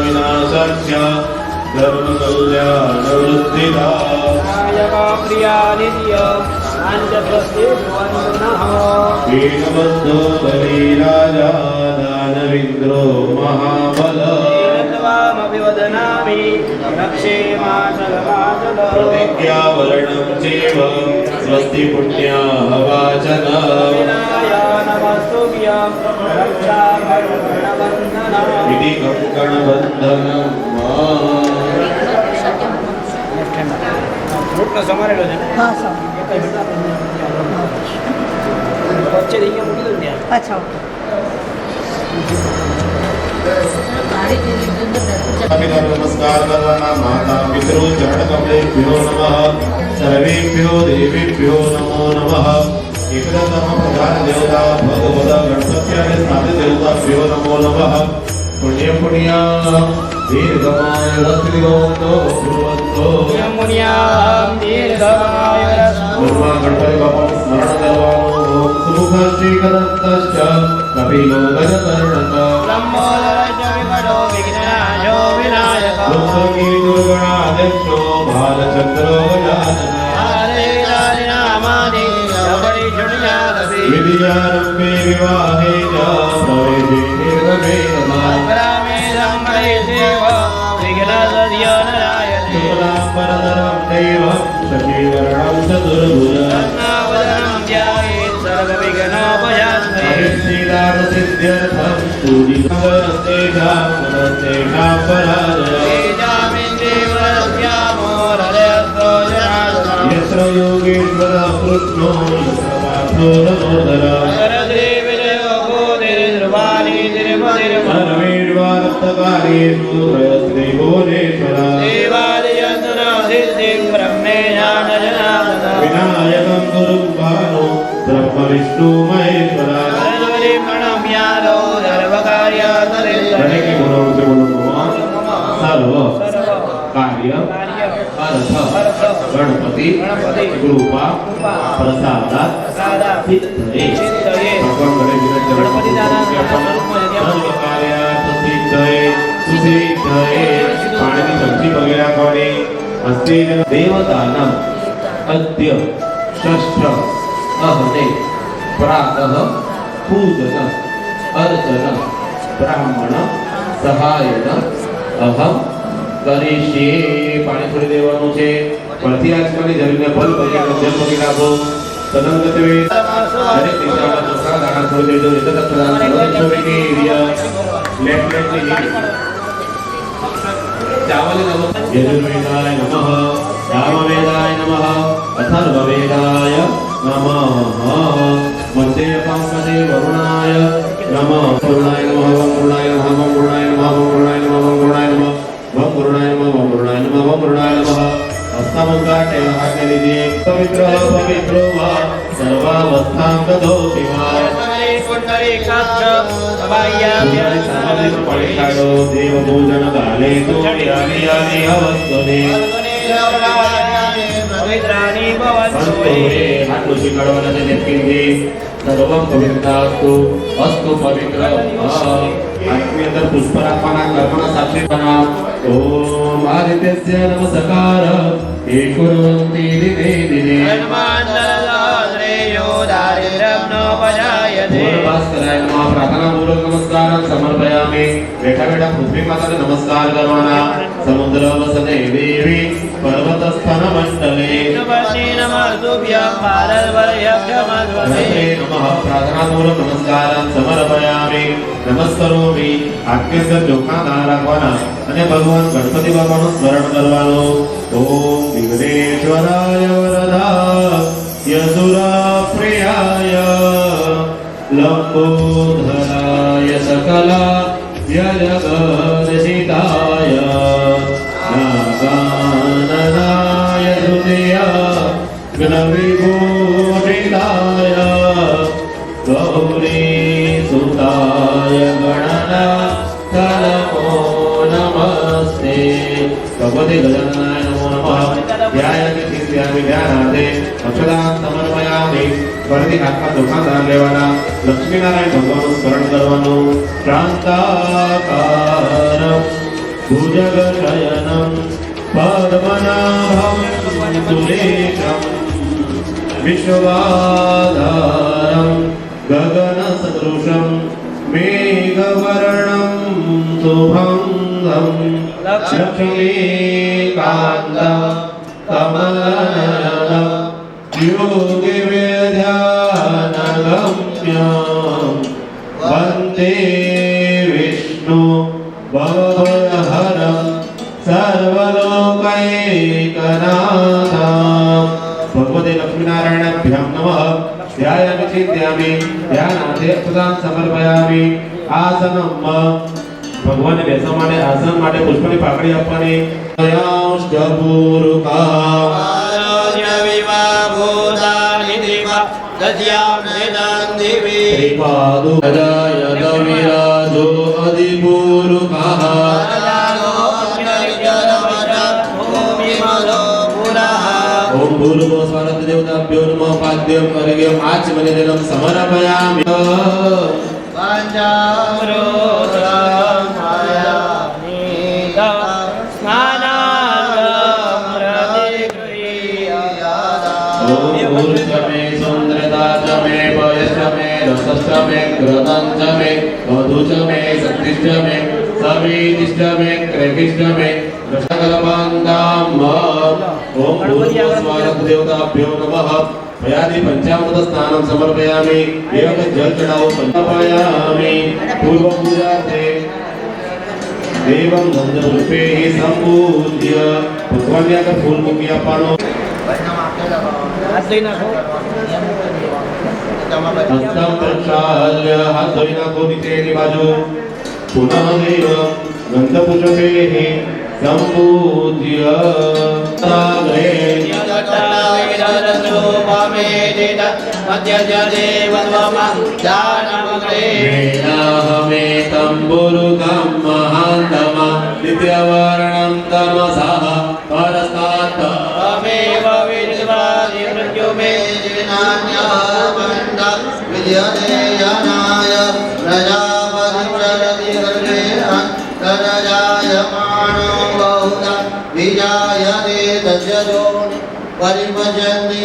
विनाशाख्य धर्म कल्याण वृद्धिदा नायका प्रिया नित्य आंजस्वस्ति भुवनः वीरबद्धो बलिराजा दानविन्द्रो महाबल त्वामभिवदनामि रक्षे माचलमाचल प्रतिज्ञावरणं चैव स्वस्ति पुण्याः वाचन विनाय नमस्तुभ्यं रक्षाकरणबन्धनम् इति कंकणबन्धनं રોટલો સમારેલો છે હા સર વચ્ચે અહીંયા મૂકી દઉં ત્યાં અચ્છા ઓકે नमस्कार करवाना माता पितृ चरण कमलेभ्यो नमः सर्वेभ्यो देवेभ्यो नमो नमः एकदातम प्रधान देवता भगवत गणपत्याय साधे देवताभ्यो नमो नमः पुण्य पुण्या दीर्घमाय रस्तिगोतो भगवतो मुनियां दीर्घमायुरस्तु दुर्गा गणपति बापा स्मरण करवानो सुमुखश्रीकरन्तश्च कपिलो गजकर्णक लम्बोदरश्च विकटो विघ्ननाशो विनायकः लोककी दुर्गणाध्यक्षो बालचन्द्रो गजानन हरे नामानि शबरिषुण्यादपि विद्यारम्भे विवाहे च प्रवेशे निर्गमे नमः ग्रामेदं महेदेव विघ्नसद्यो नरायते शुक्लाम्बरधरं देवं शशिवर्णं चतुर्भुज रत्नावदनं ध्यायेत् सर्वविघ्नोपशान्तये अभिष्टिदानसिद्ध्यर्थं पूजितवस्तेषां मनस्तेषां पराजय यत्र योगेश्वरः कृष्णो यत्र पार्थो रमोदरः सर्वेष्वार्थकार्येषु प्रयस्ते भुवनेश्वरः विनायकं गुरुं भानो ब्रह्म विष्णु महेश्वरः हरे के गुरु से बोलो सर्व कार्य अर्थ गणपति कृपा प्रसाद सिद्धये भगवान गणपति सर्व कार्य सिद्धये सुसिद्धये पाणी की सब्जी वगैरह खाने अस्ति देवतानां अद्य षष्ठ अहने प्रातः पूजन अर्चन ब्राह्मण सहायन अहम કરીશીએ પાણી છોડી દેવાનું છે પરથી આજકાલની જમીનને ભલ કરી જન્મ કરી નાખો તદંગતે દરેક દિશામાં ચોખા દાણા છોડી દેજો એટલે પ્રદાન છોડીને એરિયા લેફ્ટની ચાવલ નમઃ યજુર્વેદાય નમઃ સામવેદાય નમઃ અથર્વવેદાય નમઃ મધ્યપાંકદે વરુણાય નમઃ વરુણાય નમઃ વરુણાય નમઃ વરુણાય નમઃ વરુણાય નમઃ વરુણાય નમઃ वम गुरुणाय नमः वम गुरुणाय नमः वम गुरुणाय नमः हस्तमुद्घाट्य हाथे लीजिए पवित्र पवित्रो वा सर्वावस्थां गतोऽपि वा परिखायो देवपूजन काले तु यानि यानि अवस्तुनि पवित्राणि भवन्तु हाथों से कड़वाना से निकलेंगे सर्वं पवित्रास्तु अस्तु पवित्र आत्मी अंदर पुष्प राखवाना कर्मना साक्षी बना ओम आदित्यस्य नमस्कार हे कुर्वन्ति दिने दिने हनुमानश्रेयो दारिद्र्यं नोपजायते भास्कराय नमः प्रार्थना पूर्वक नमस्कार समर्पयामि बैठा बैठा पृथ्वी माता ने नमस्कार करवाना समुद्र वसने देवी पर्वतस्थान मंडले नमस्तुभ्यं भारतवर्षमध्वरे नमः प्रार्थना पूर्वक नमस्कार समर्पयामि नमस्करोमि आज्ञा ચોખા દાન રાખવાના અને ભગવાન ગણપતિ બાપાનું સ્મરણ કરવાનું ઓમ વિઘ્નેશ્વરાય વરદાય સુરપ્રિયાય લંબોધરાય સકલા જગદર્શિતાય નાગાનનાય હૃદય જ્ઞવિભૂષિતાય ગૌરી સુતાય ગણના कलमो नमस्ते भगवते गजाननाय नमो नमः ध्यायामि चिन्तयामि ध्यानार्थे अक्षतां समर्पयामि ફરીથી હાથમાં ચોખા દાન લેવાના લક્ષ્મીનારાયણ ભગવાનનું સ્મરણ કરવાનું શાંતાકારમ भुजगशयनं पद्मनाभं सुरेशं विश्ववाधारं गगनसदृशं मेघवर्णं शुभङ्गं लक्ष्मीकान्तं कमलनयनं योगिविद्यानगम्यं वन्दे विष्णु भवभयहरं सर्वलोकैकनाथं। भगवते लक्ष्मीनारायणाभ्यां नमः। ध्यायामि चिन्तयामि ध्यानार्थे प्रदान समर्पयामि। आसनं ભગવાનને બેસવા માટે આસન માટે પુષ્પની પાકડી આપવાની. દયાષ્ટપૂર્વકા આરોગ્ય વિવાભૂતાનિ દિવા દધ્યામ નિદાન દિવી ત્રિપાદો અજાયત વિરાજો અધિપૂર્વકા ઓમ ભૂર્ભુવ સ્વરત દેવતાભ્યો નમઃ. પાદ્યમ અર્ઘ્યમ આચમનિદલમ સમર્પયામિ. मे सुंदरता च मे पयश्च मे रसश्च मे घृतं च मे मधु च मे शक्तिश्च मे सवीतिश्च मे क्रैकिश्च मे रसकलपान्दाम्. ओम भूर्भुवस्वरत देवताभ्यो नमः. भयादि पंचामृत स्नानं समर्पयामि. एक जल चढ़ाओ समर्पयामि. पूर्व पूजार्थे देवं गंधपुष्पे संपूज्य भगवानને આગળ ફૂલ મૂકી આપવાનો. હસ્તમ પ્રક્ષાલ્ય હાથ ધોઈ નાખો નીચેની બાજુ. પુનઃ દેવ ગંધપુષ્પે સંપૂજ્ય સાગરે वेदाहमे तम्बुरुगं महान्तमा नित्यवर्णं तमसः परस्तात् तमेव विद्वादि मृत्युमे जिनान्यवन्द विद्यते यनाय प्रजापतिं सर्वे तदजायमानो बहुधा विजायते तस्यजो परिपचन्ति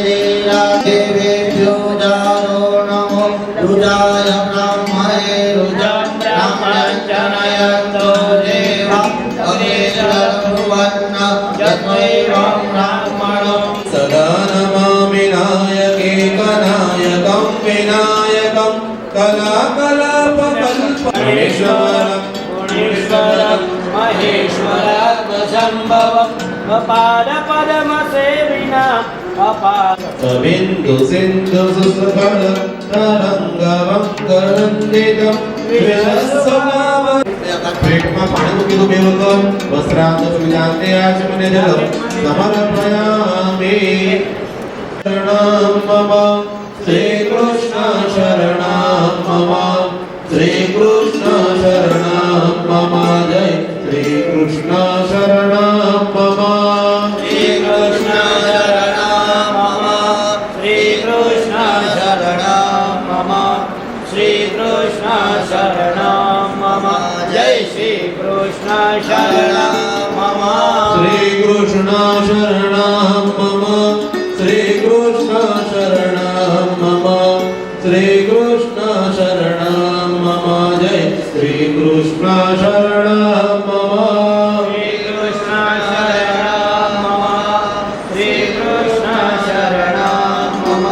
देवेभ्यो जानो नमो रुजाय ब्रह्मणे रुजं ब्रह्मणश्चनयन्तो देवा अग्रेसरभुवन्न यत्मैवं ब्राह्मणो सदा नमामि नायकेकनायकं विनायकं कलाकलापकल्पमेश्वरं गुणेश्वरं महेश्वरात्मसम्भवम् अपादपदमसेविनाम् अपाद बिंदु सिंधु सुस्रफल तरंगवं करन्दितं विश्वस्वनाम. पेटમાં પાણી મૂકી દો બે વખત. વસ્ત્રાંત સુજાતે આચમને જલ સમર્પયામિ. શરણં મમ શ્રી કૃષ્ણ શરણં મમ શ્રી કૃષ્ણ શરણં મમ જય શ્રી કૃષ્ણ શરણં મમ. શ્રી કૃષ્ણ શરણં મમ શ્રી કૃષ્ણ શરણં મમ શ્રી કૃષ્ણ શરણં મમ જય શ્રી કૃષ્ણ શરણં મમ શ્રી કૃષ્ણ શરણં મમ શ્રી કૃષ્ણ શરણં મમ શ્રી કૃષ્ણ શરણં મમ જય શ્રી કૃષ્ણ શરણં મમ. શ્રી કૃષ્ણ શરણં મમ શ્રી કૃષ્ણ શરણં મમ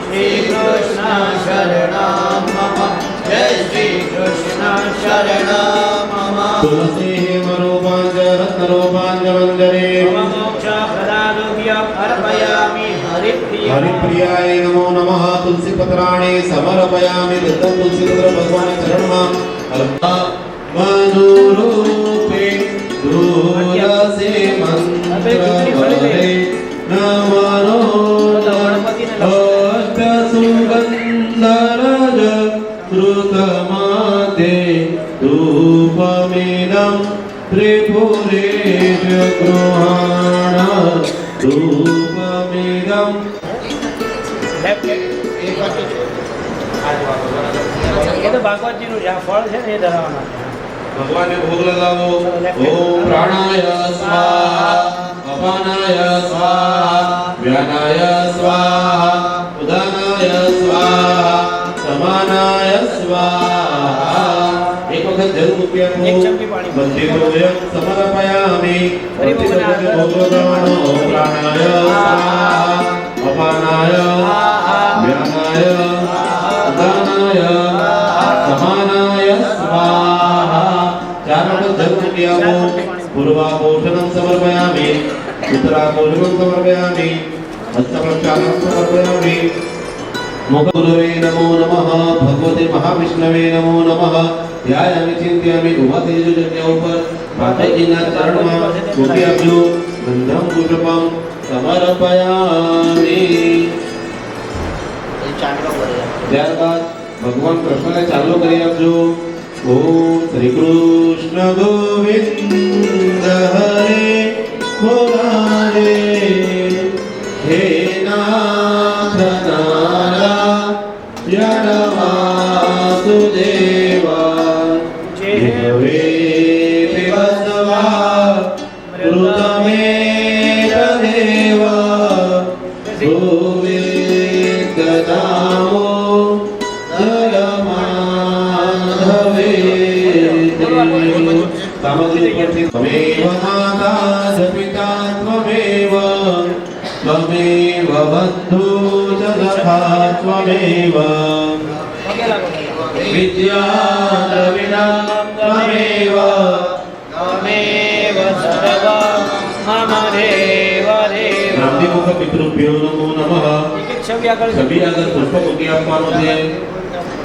શ્રી કૃષ્ણ શરણં મમ જય શ્રી કૃષ્ણ શરણં મમ. તુલસી હેમરૂપાંચ રત્નરૂપાંચ મંજરે મોક્ષપ્રદાતુભ્યં અર્પયામિ હરિપ્રિય હરિપ્રિયાય નમો નમઃ. તુલસી પત્રાણિ સમર્પયામિ. દત્તં તુલસીપત્ર ભગવાન ચરણમાં મનુરૂપે તુલસી મંત્રહરે નમનો અષ્ટસુગંધરજ શ્રુતમાતે ધૂપમિદં ત્રિપુરેશ ગૃહાણ ધૂપમિદં. એ તો ભાગવતજીનું જે આ ફળ છે ને એ ધરાવવાના છે. ભગવાનને ભોગ લગાવો. ઓમ પ્રાણાય સ્વાહા, અપાનાય સ્વાહા, વ્યાનાય સ્વાહા, ઉદાનાય સ્વાહા, સમાનાય સ્વાહા. એક વખત જરૂર મૂક્યા એક ચમચી પાણી. બંને દ્રવ્યમ સમર્પયામિ. બંને દ્રવ્યને ભોગ લગાવવાનો. ઓમ પ્રાણાય સ્વાહા, અપાનાય વ્યાનાય ઉદાનાય સમાનાય સ્વાહા. ચાર વખત જરૂર મૂકી આવો. પૂર્વાપોષણમ સમર્પયામિ, ઉત્તરાપોષણમ સમર્પયામિ, હસ્તપ્રક્ષાલનમ સમર્પયામિ. મુખગુરવે નમો નમઃ, ભગવતે મહાવિષ્ણવે નમો નમઃ. ધ્યાયામિ ચિંત્યામિ. ઉભા થઈ જજો જગ્યા ઉપર. માતાજીના ચરણમાં મૂકી આપજો. ગંધમ પુષ્પમ સમર્પયામિ. ત્યારબાદ ભગવાન કૃષ્ણને ચાલુ કરી આપજો. ઓમ શ્રી કૃષ્ણ ગોવિંદ હરે મુરારે, હે નાથ નારાયણ વાસુદેવા, જીવે દેવસ્વા મૃતમેવ દેવા, ગોવિંદ નામો સામગ્રી પરથી ત્વમેવ માતા ચ પિતા ત્વમેવ, ત્વમેવ બંધુ ચ સખા ત્વમેવ, વિદ્યા દ્રવિણા ત્વમેવ, ત્વમેવ સર્વં મમ દેવ દેવ. નામદેવ મુખ પિતૃભ્યો નમો નમઃ. એક એક છબી આગળ છબી આગળ પુષ્પ મૂકી આપવાનું છે.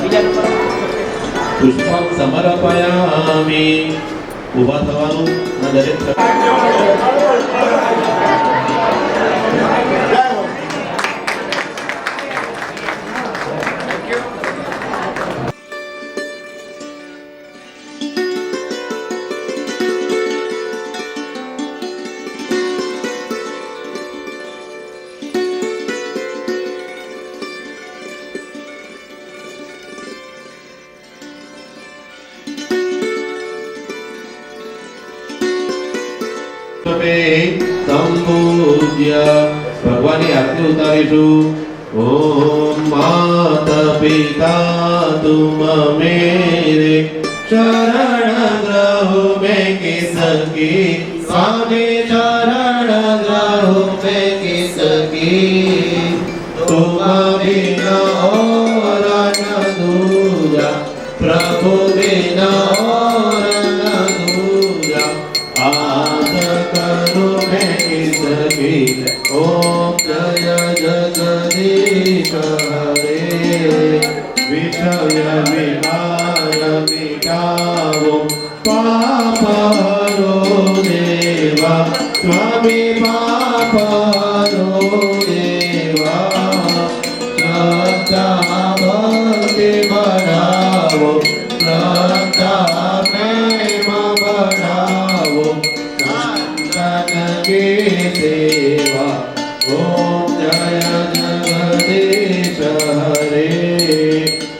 બીજા નંબર પુષ્પમ સમર્પયામિ. ઊભા થવાનું અને દરેક સંપૂજ્ય ભગવાનની આરતી ઉતારીશું. ઓમ માતા પિતા તુમ મેરે શરણ ગ્રહો મેં કિસકી, સ્વામી શરણ ગ્રહો મેં કિસકી, તુમ બિના और न दूजा, प्रभु बिना और न दूजा, आस करो मैं किसकी. ओम जय जगदीश हरे, विषय विकार मिटाओ, पाप हरो देवा, स्वामी पाप हरो देवा, श्रद्धा भक्ति बढ़ाओ, श्रद्धा प्रेम बढ़ाओ, संतन की सेवा. ओम जय जगदीश हरे,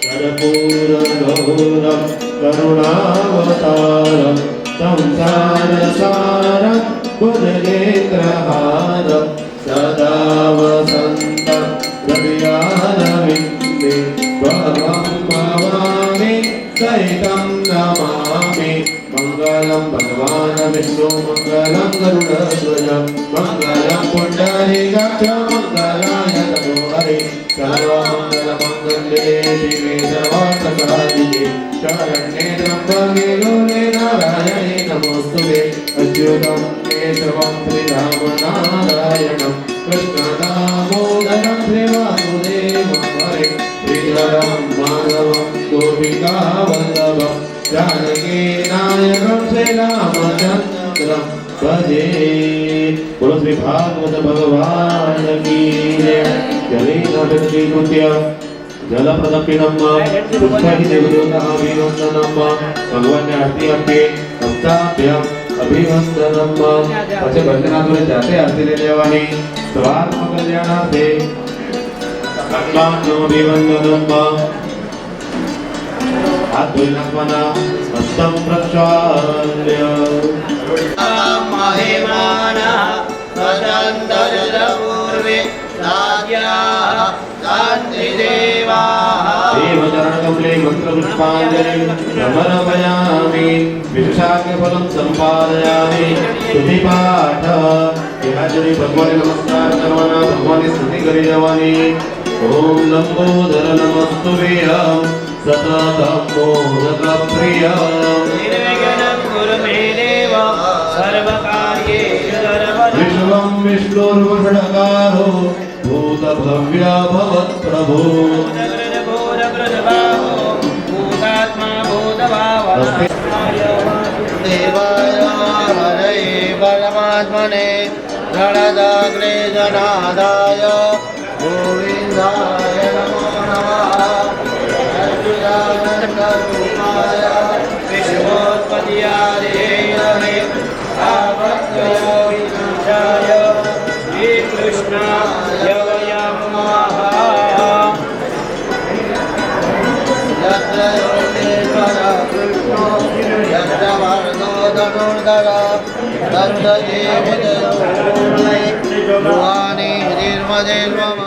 कर्पूर गौरम करुणावतारम, संसार सारम बुद्धनेत्रहारम, सदा वसन्तं रवियारविन्दे, भवं भवामि सहितं नमामि. मंगलं भगवान् विष्णु, मंगलं गरुडध्वज, मंगलं पुण्डरीकाक्ष, मंगलाय तनोहरे, सर्वमङ्गलमङ्गले शिवे सर्वार्थसाधिके, शरण्ये त्र्यम्बके गौरी नारायणे नमोस्तुते. अच्युतं केशवं श्रीराम नारायणं कृष्णदामोदरं श्रीवासुदेवं हरे, श्रीधरं माधवं गोपिकावल्लभं जानकी नायकं श्रीरामचन्द्रं भजे. बोलो श्री भागवत भगवान की जय. जले नाटकी नृत्य जल प्रदक्षिणम पुष्पादि देवदेवताभिवंदनम. भगवान ने आरती आपके हस्ताभ्याम अभिवंदनम. પછી બંદનાથોને જાતે આરતી લઈ લેવાની. સ્વાત્મ કલ્યાણાર્થે આત્માનો અભિવંદનમ. हाथ धोई नाखवाना हस्तं प्रक्षाल्य महिमानः सदन्तर्जपूर्वे साध्याः शान्तिदेवाः देवचरणकमले मन्त्रपुष्पाञ्जलिं समर्पयामि विशाखफलं सम्पादयामि स्तुतिपाठ યાજરી ભગવાનને નમસ્કાર કરવાના ભગવાનની સ્તુતિ કરી જવાની ઓમ લંબોદર નમસ્તુભ્યં સતતં મોદક પ્રિયં નિર્વિઘ્नं કુરુ મે દેવ સર્વકાર્યેષુ સર્વદા વિશ્વં વિષ્ણુર્વષડકારો ભૂતભવ્ય ભવત્પ્રભો ભૂતાત્મા ભૂતભાવના देवाय हरये परमात्मने गणदाग्रेजनादाय गोविन्दाय नमो नमः अच्युतानन्दरूपाय विश्वोत्पत्त्यादिहेतवे तापत्रयोविनाशाय श्रीकृष्णाय वयं नमः यत्र योगेश्वर कृष्णो यत्र वरदो धनुर्धर तत्र देवदेवो भुवानि निर्मदेर्मम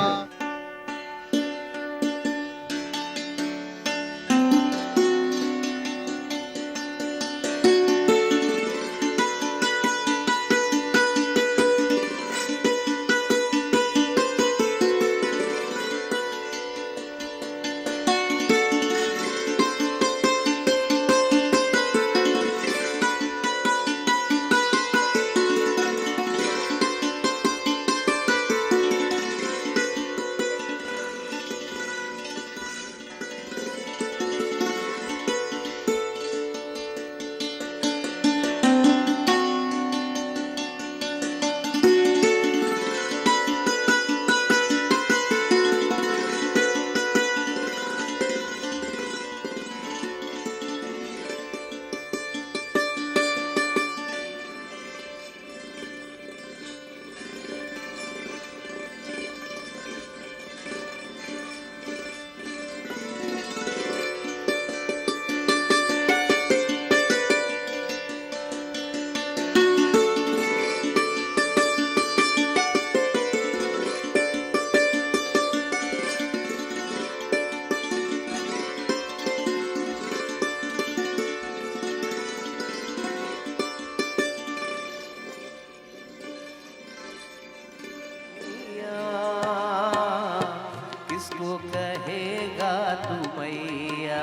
किसको कहेगा तू मैया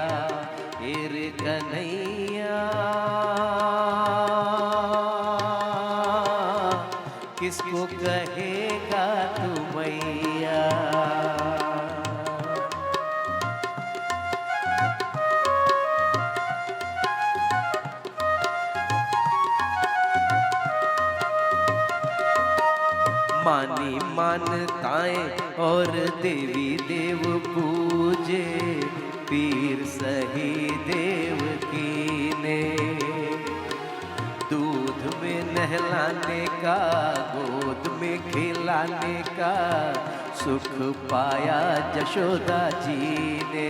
हेर कन्हैया किसको कहेगा तू मैया मानी मानताएं और देवी देव पूजे पीर सही देव की ने दूध में नहलाने का गोद में खिलाने का सुख पाया जशोदा जी ने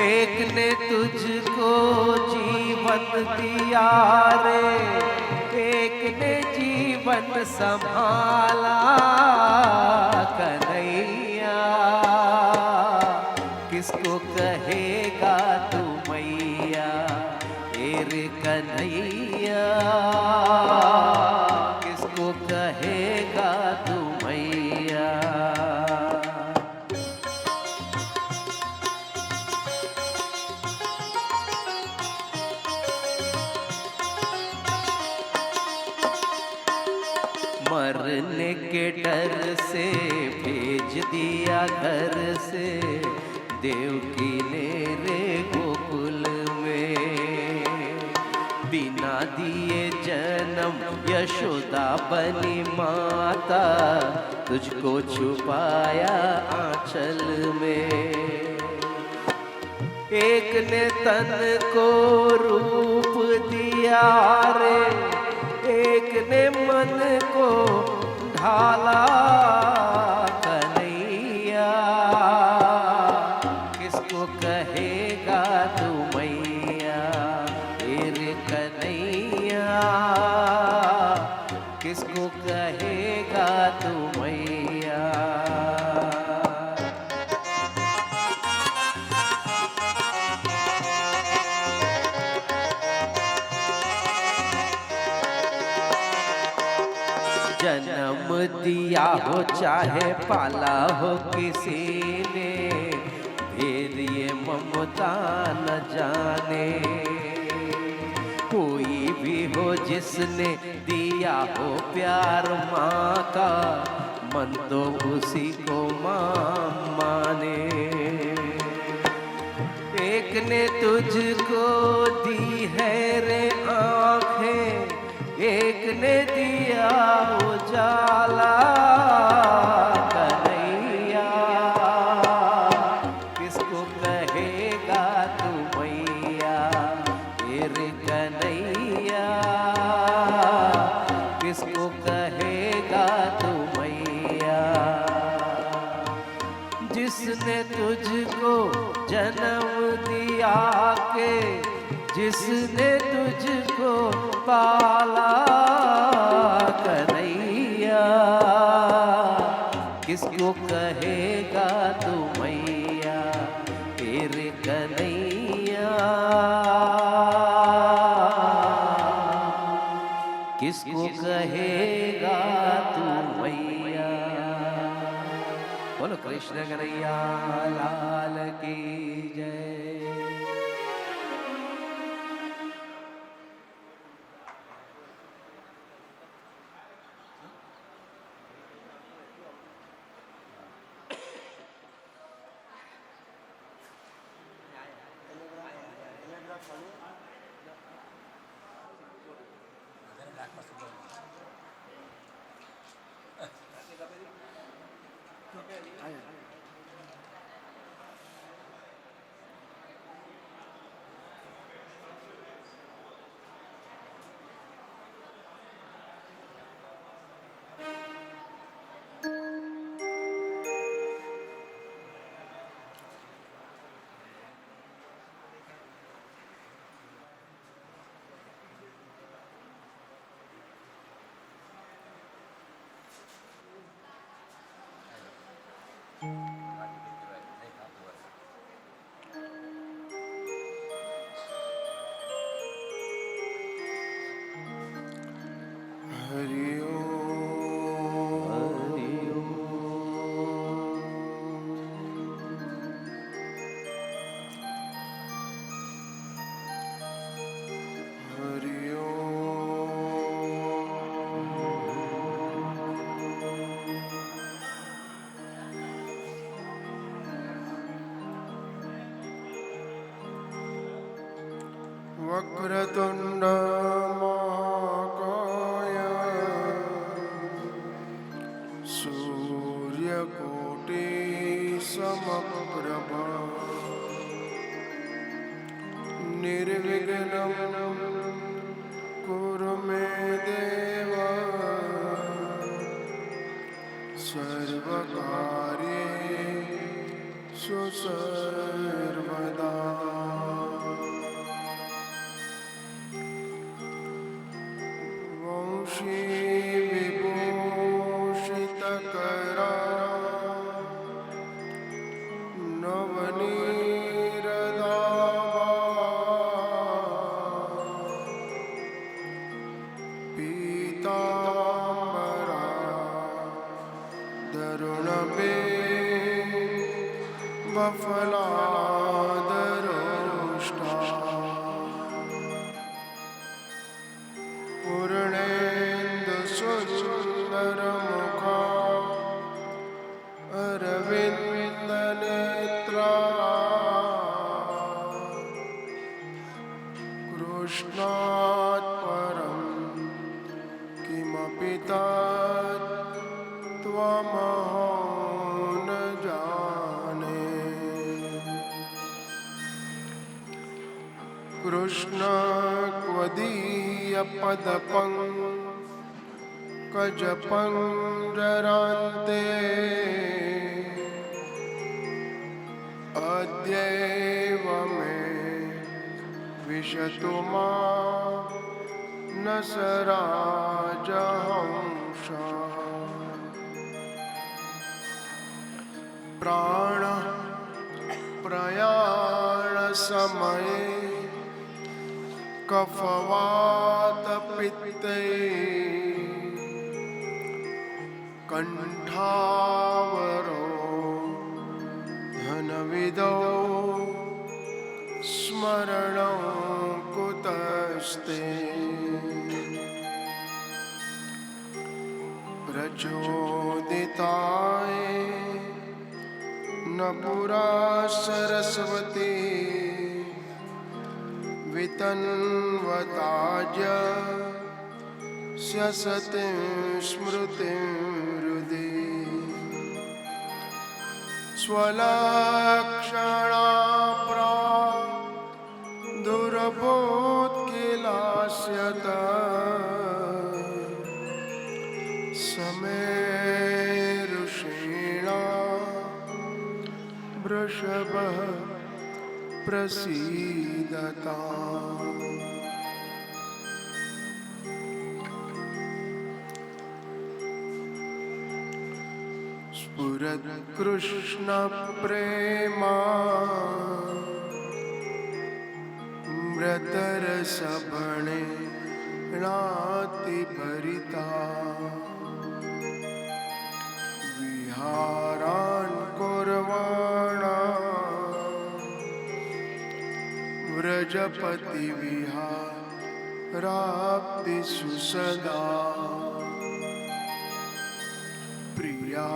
एक ने तुझको जीवन दिया रे एक ने जीवन संभाला कन्हैया किसको कहेगा तू मैया रे कन्हैया किसको कहेगा तू मैया मरने के डर से भेज दिया घर से देवकी ने रे गोकुल में बिना दिए जन्म यशोदा बनी माता तुझको छुपाया आंचल में एक ने तन को रूप दिया रे एक ने मन को ढाला कन्हैया किसको कहे तू मैया। जन्म दिया हो चाहे पाला हो किसी ने, भेद ये ममता न जाने। कोई भी हो जिसने दिया हो प्यार माँ का, मन तो उसी को माँ माने। एक ने तुझको दी है रे आँखें, एक ने दिया उजाला। कन्हैया किसको कहेगा तू मैया, तेरे कन्हैया किसको कहेगा तू मैया। जिसने तुझको जन्म दिया के, जिसने तुझको पाला। कन्हैया किसको कहेगा तू मैया, तेरे कन्हैया किसको कहेगा तू मैया। बोलो कृष्ण कन्हैया लाल की जय। वक्रतुण्ड महाकाय सूर्यकोटि समप्रभा निर्विघ्नं कुरु मे देव सर्वकार्येषु सर्वदा। विभूषितकरा नवनीरदाभा पीताम्बरा दरुणबे बफलादरोष्टा पूर्णेन्दुसुन्दरमुखा अरविन्दनेत्रा कृष्णात् परं किमपि तत्त्वमहो न जाने। कृष्ण त्वदीयपदपङ्कजपञ्जरान्ते अद्यैव मे विशतु मां न स राजहंसः। प्राण प्रयाण समये कफवात पित्ते कंठावरो धनविदो स्मरणं कुतस्ते प्रचोदिताय न पुरा सरस्वती वितन्वताज स्यसते स्मृतिर्हृदि स्वलक्षणा दुर्बोधकिलास्यत समेरुषीणा वृषभः प्रसीदता स्फुरत्कृष्ण प्रेमा मृतरसभणे नातिभरिता विहारान् कुर्वाणा व्रजपति विहाराप्तिषु सदा प्रिया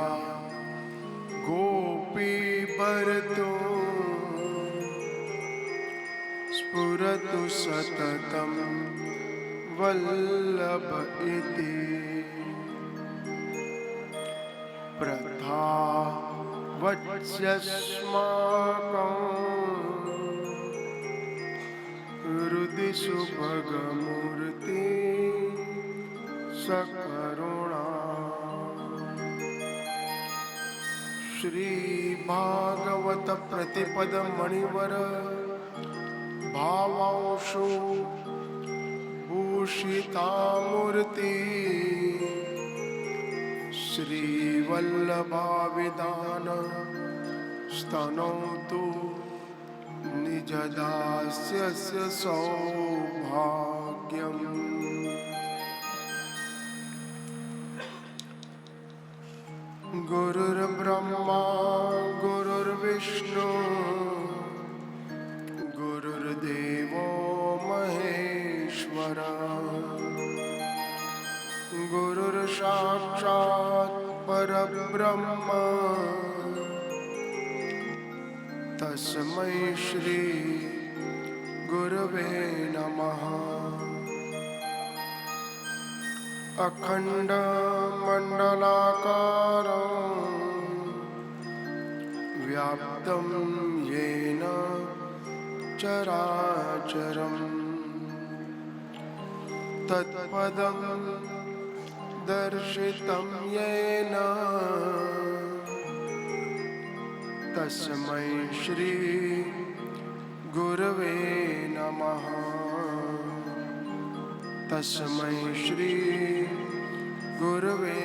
गोपी भरतो स्फुरतु सततं वल्लभ इति प्रथा वत्स्यस्माकं हृदि सुभगमूर्ति सकरुणा श्री भागवत प्रतिपद मणिवर भावांशु भूषिता मूर्ति श्री वल्लभाविधान स्तनोतु निजदास्यस्य सौभाग्यम् गुरुर्ब्रह्मा गुरुर्विष्णु गुरुर्देवो महेश्वर गुरुर्साक्षात् परब्रह्म तस्मै श्री गुरवे नमः अखंड मंडलाकारं व्याप्तं येन चराचरं तत्पदं दर्शितं येन तस्मै श्री गुरवे नमः तस्मै श्री गुरवे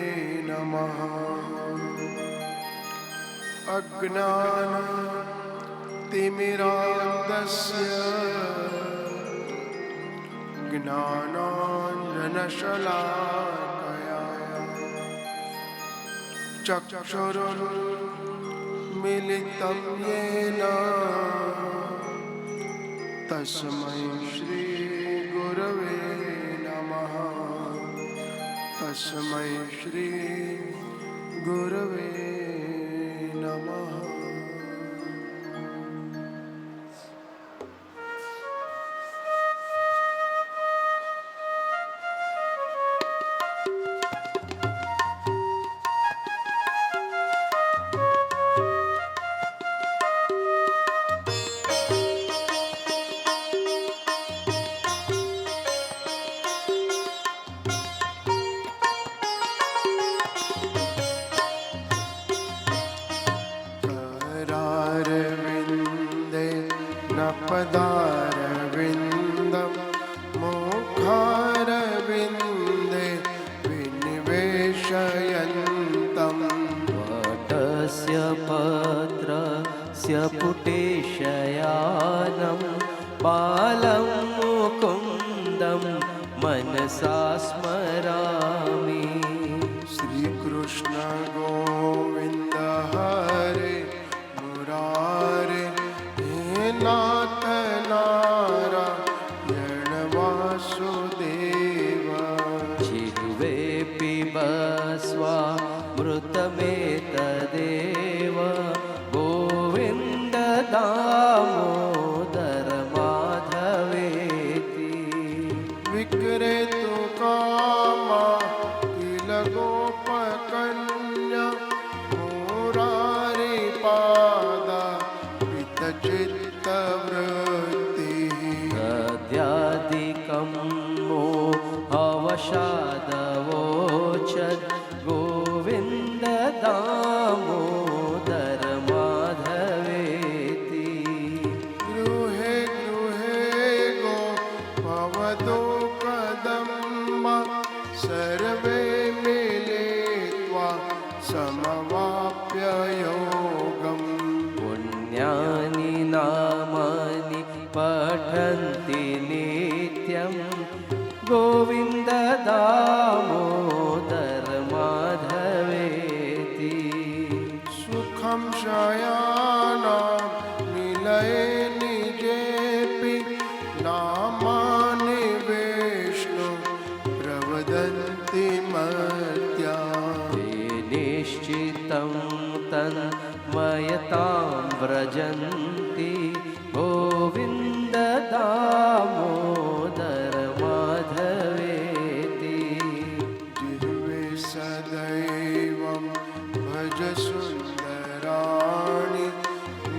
नमः अज्ञानतिमिरान्धस्य ज्ञानाञ्जनशलाकया चक्षुरुन्मिलितं येन तस्मै श्री गुरवे नमः तस्मै श्री गुरवे नमः पदारविन्दं मुखारविन्दे विनिवेशयन्तं वटस्थानगते तस्य पत्रस्य पुटे शयानं बालं मुकुन्दं मनसा स्मरामि। श्रीकृष्ण गोविन्द हरे मुरारे हे नाथ नारायण वासुदेव। जिह्वे पिबस्वामृतमेतदेव गोविन्द दामोदर माधवेति। विक्रेतु कामा किल गोपकन्या मुरारी पादा पितचित्तवृत्तिः। गद्यादिकं मोहवशादवोचद् गोविन्द दामोदर माधवेति। गृहे गृहे गो भवतो कदम्बा सर्वे मिलित्वा समवाप्य योगम्। पुण्यानि नामानि पठन्ति नित्यं गोविन्द दामोदर माधवेति। सुखं शयानां निलये निजेऽपि नामानि विष्णु प्रवदन्ति मर्त्या। ते निश्चितं तन्मयतां व्रजन्ति गोविन्द दामोदर माधवेति। जिह्वे सदैवं भज सुन्दराणि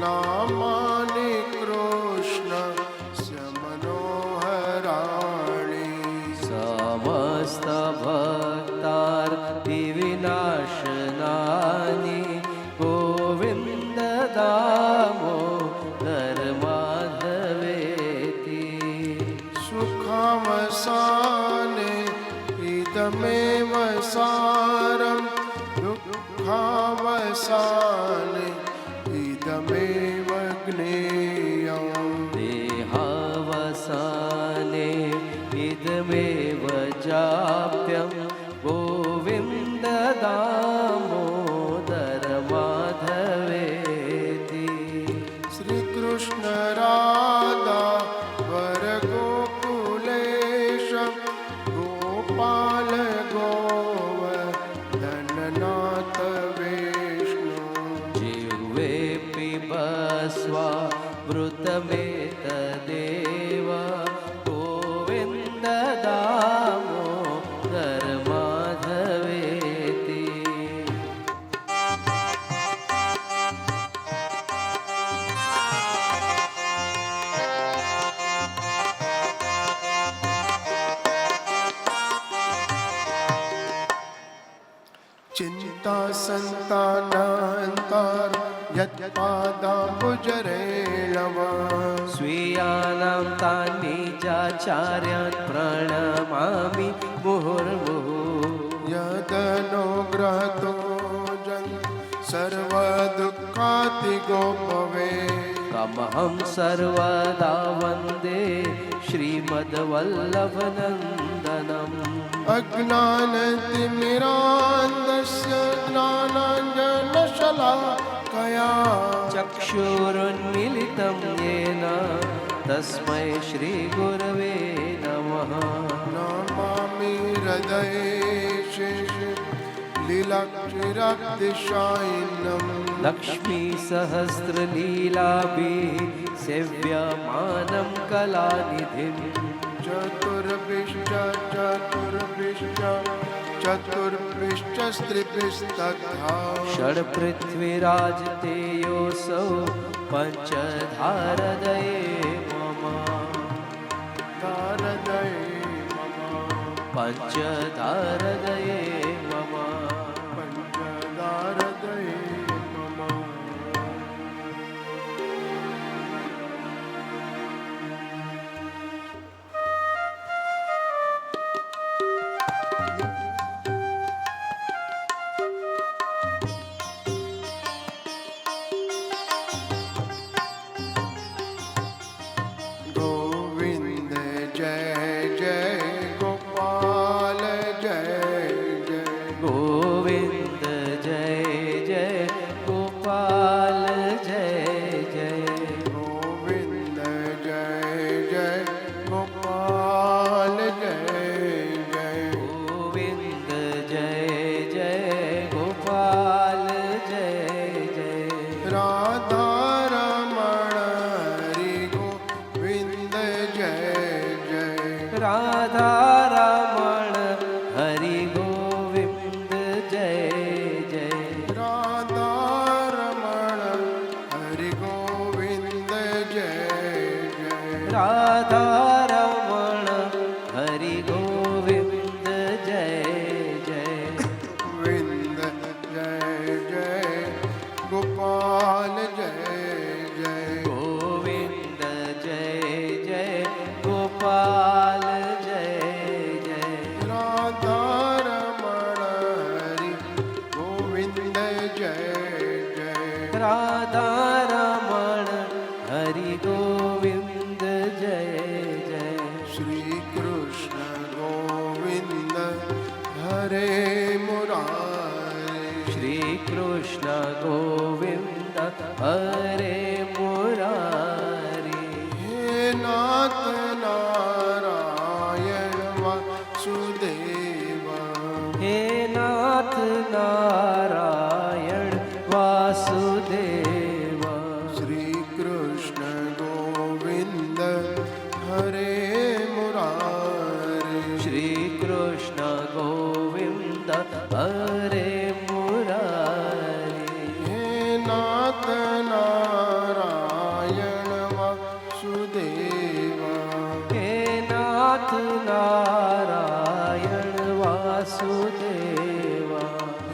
नामानि कृष्णस्य मनोहराणि। समस्तभक्तार्तिविनाशनानि गोविन्द दामोदर माधवेति। सुखावसाने इदमेव सारं दुःखावसाने इदमेव ज्ञेयम्। देहावसाने इदमेव जाप्यं गोविन्द दामोदर माधवेति। श्रीकृष्ण राधा वर गोकुलेश गोपाल गोवर्धननाथ विष्णु। जिह्वे पिबस्वामृतमेतदेव गोविन्द दामोदर माधवेति। चिन्ता सन्तानान्तार यत्पादाम्बुजरेणव। स्वीयानां तान् निजाचार्यान् प्रणमामि मुहुर्मुहुः। यदनुग्रहतो जन् सर्वदुःखातिगो भवे। तमहं सर्वदा वन्दे श्रीमद्वल्लभनन्दनम्। अज्ञानतिमिरान्धस्य ज्ञानाञ्जनशलाकया चक्षुरुन्मिलितं येन तस्मै श्रीगुरवे नमः। नमामि हृदये शेषे लीलाक्षिराब्धिशायिनम्। लक्ष्मीसहस्रलीलाभिः सेव्यमानं कलानिधिम्। चतुर्भिश्च चतुर्भिश्च चतुर्भिश्च स्त्रिभिस्तथा। षड्पृथ्वीराजतेयोऽसौ पञ्चधारदये मम। तारदये मम पञ्चधारदये मम। पञ्चदारदये मम। जय जय राधा रमण हरि गोविंद जय जय श्री कृष्ण गोविंद हरे मुरारे श्री कृष्ण गोविंद हरे मुरारी हे नाथ नारायण वासुदेव हे नाथ नारायण वासुदेव श्री कृष्ण गोविंद हरे मुरारे श्री कृष्ण गोविंद हरे मुरारी हे नाथ नारायण वासुदेव हे नाथ नारायण वासुदेव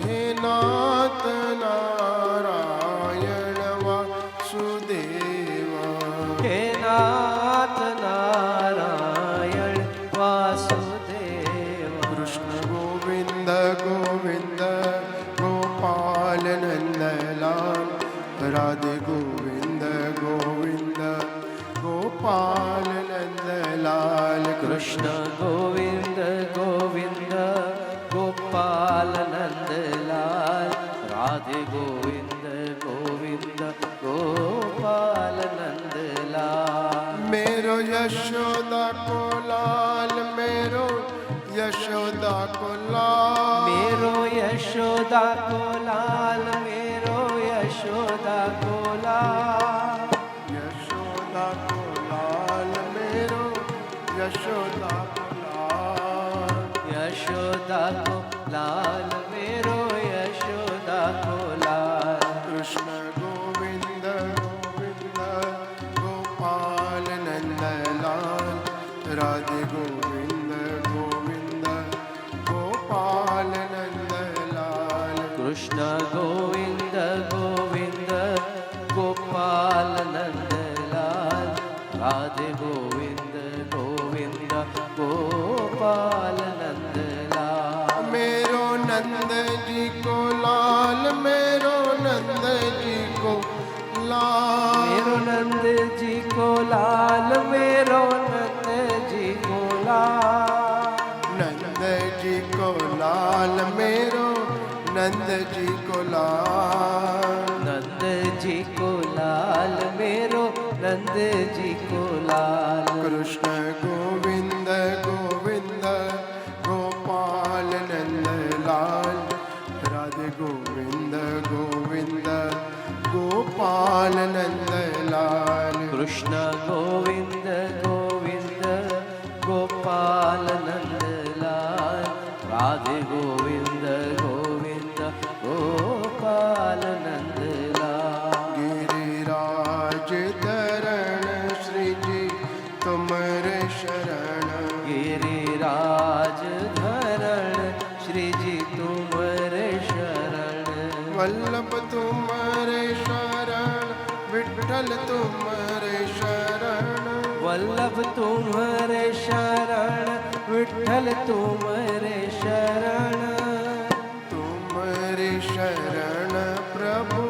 हे नाथ नारायण वासुदेव हे नाथ नारायण वासुदेव कृष्ण गोविंद गोविंद गोपाल नंदलाल राधे गोविंद गोविंद गोपाल नंदलाल कृष्ण गोविंद गोविंद गोपाल नंदलाल राधे गोविंद गोविंद गोपाल नंदलाल मेरो यशोदा को लाल मेरो यशोदा को लाल मेरो यशोदा को लाल मेरो यशोदा को लाल यशोदा को लाल मेरो यशोदा को लाल यशोदा को लाल मेरो यशोदा को लाल कृष्ण गोविंद गोविंद गोपाल नंदलाल राधे गोविंद गोविंद गोपाल नंदलाल कृष्ण गोविंद गोविंद गोपाल नंदलाल राधे गोविंद गोविंद गोपाल नंदलाल मेरो नंद जी को लाल मेरो नंद जी को लाल मेरो नंद जी को लाल मेरो नंद जी को लाल नंद जी को लाल मेरो नंद जी को लाल नंद जी को लाल मेरो नंद जी को लाल कृष्ण गोविंद गोविंद गोपाल नंदलाल राधे गोविंद गोविंद गोपाल नंदलाल कृष्ण गोविंद गोविंद गोपाल नंदलाल राधे गोविंद गोविंद गोपाल नंदलाल गिरिराज धरण श्री जी तुम्हारे शरण गिरिराज धरण श्री जी तुम्हारे शरण वल्लभ तुम्हारे शरण विठ्ठल तुम्हारे शरण वल्लभ तुम्हारे शरण विठ्ठल तुम्हारे शरण तुम्हारी शरण प्रभु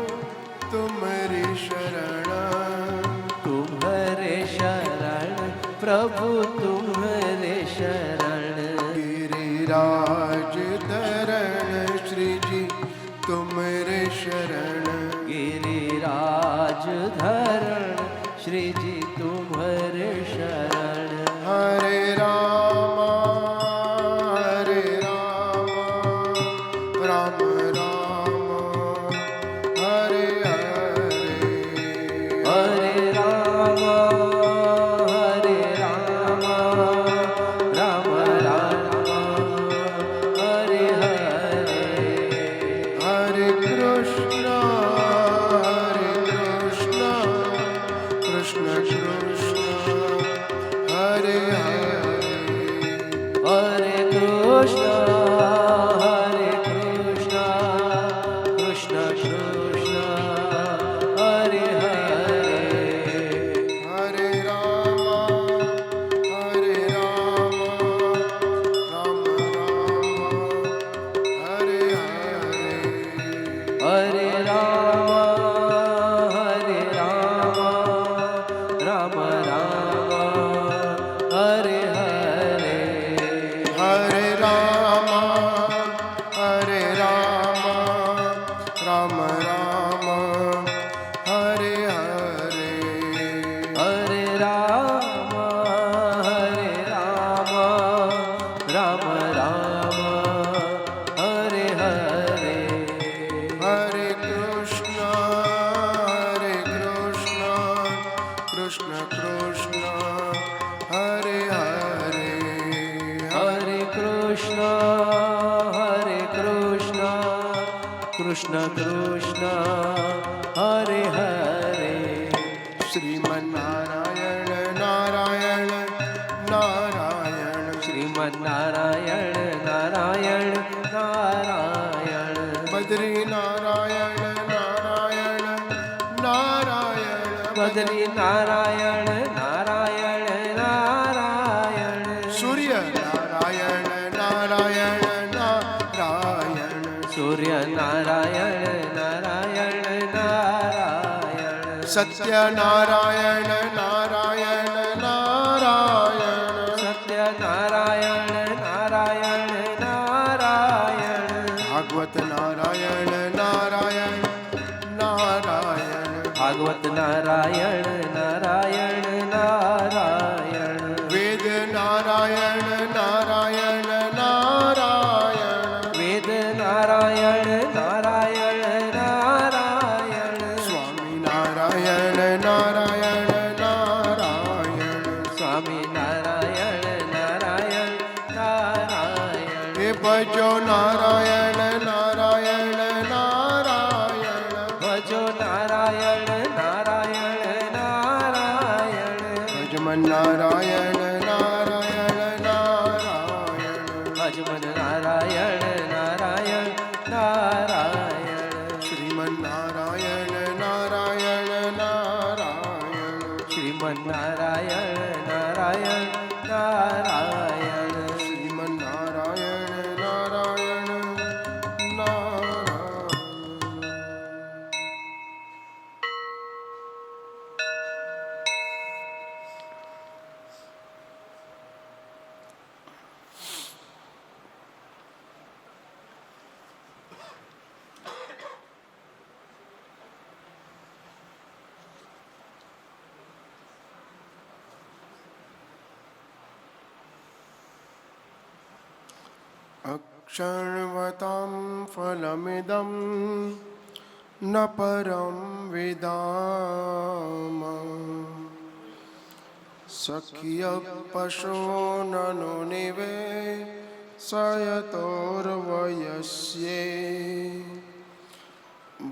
तुम्हारी शरण तुम्हारे शरण प्रभु तुम्हारे शरण गिरिराज धरण श्री जी तुम्हारे शरण गिरिराज धरण श्री जी तुम्हारे शरण हरे राम राम राम हरे हरे हरे राम राम राम हरे हरे हरे कृष्ण कृष्ण कृष्ण हरे हरे हरे कृष्ण कृष्ण कृष्ण हरे हरे हरे राम राम राम हरे हरे હરે રામ રામ રામ હરે હરે હરે રામ રામ રામ હરે હરે હરે રામ રામ રામ હરે હરે હરે કૃષ્ણ કૃષ્ણ કૃષ્ણ હરે હરે હરે કૃષ્ણ કૃષ્ણ કૃષ્ણ હરે હરે શ્રીમન્નારાયણ નારાયણ નારાયણ શ્રીમન નારાયણ નારાયણ નારાયણ બદ્રી નારાયણ નારાયણ નારાયણ બદરી નારાયણ નારાયણ નારાયણ સૂર્ય નારાયણ નારાયણ નારાયણ સૂર્ય નારાયણ નારાયણ નારાયણ સત્ય નારાયણ નારાયણ નારાયણ સત્ય નારાયણ નારાયણ નારાયણ ભાગવત નારાયણ નારાયણ નારાયણ ભાગવત નારાયણ નારાયણ નારાયણ વેદ નારાયણ નારાયણ નારાયણ વેદ નારાયણ નારાયણ નારાયણ સ્વામી નારાયણ નારાયણ નારાયણ સ્વામી નારાયણ નારાયણ નારાયણ હે ભજો નારાયણ નારાયણ નારાયણ ભજો નારાયણ નારાયણ નારાયણ ભજમન નારાયણ નારાયણ નારાયણ ભજમન નારાયણ નારાયણ નારાયણ શ્રીમન નારાયણ નારાયણ નારાયણ શ્રીમન નારાયણ નારાયણ નારાયણ શ્રીમન નારાયણ નારાયણ નારાયણ अक्षरवतां फलमिदं न परं विदाम सख्य पशो ननु निवे सयतोर्वयस्ये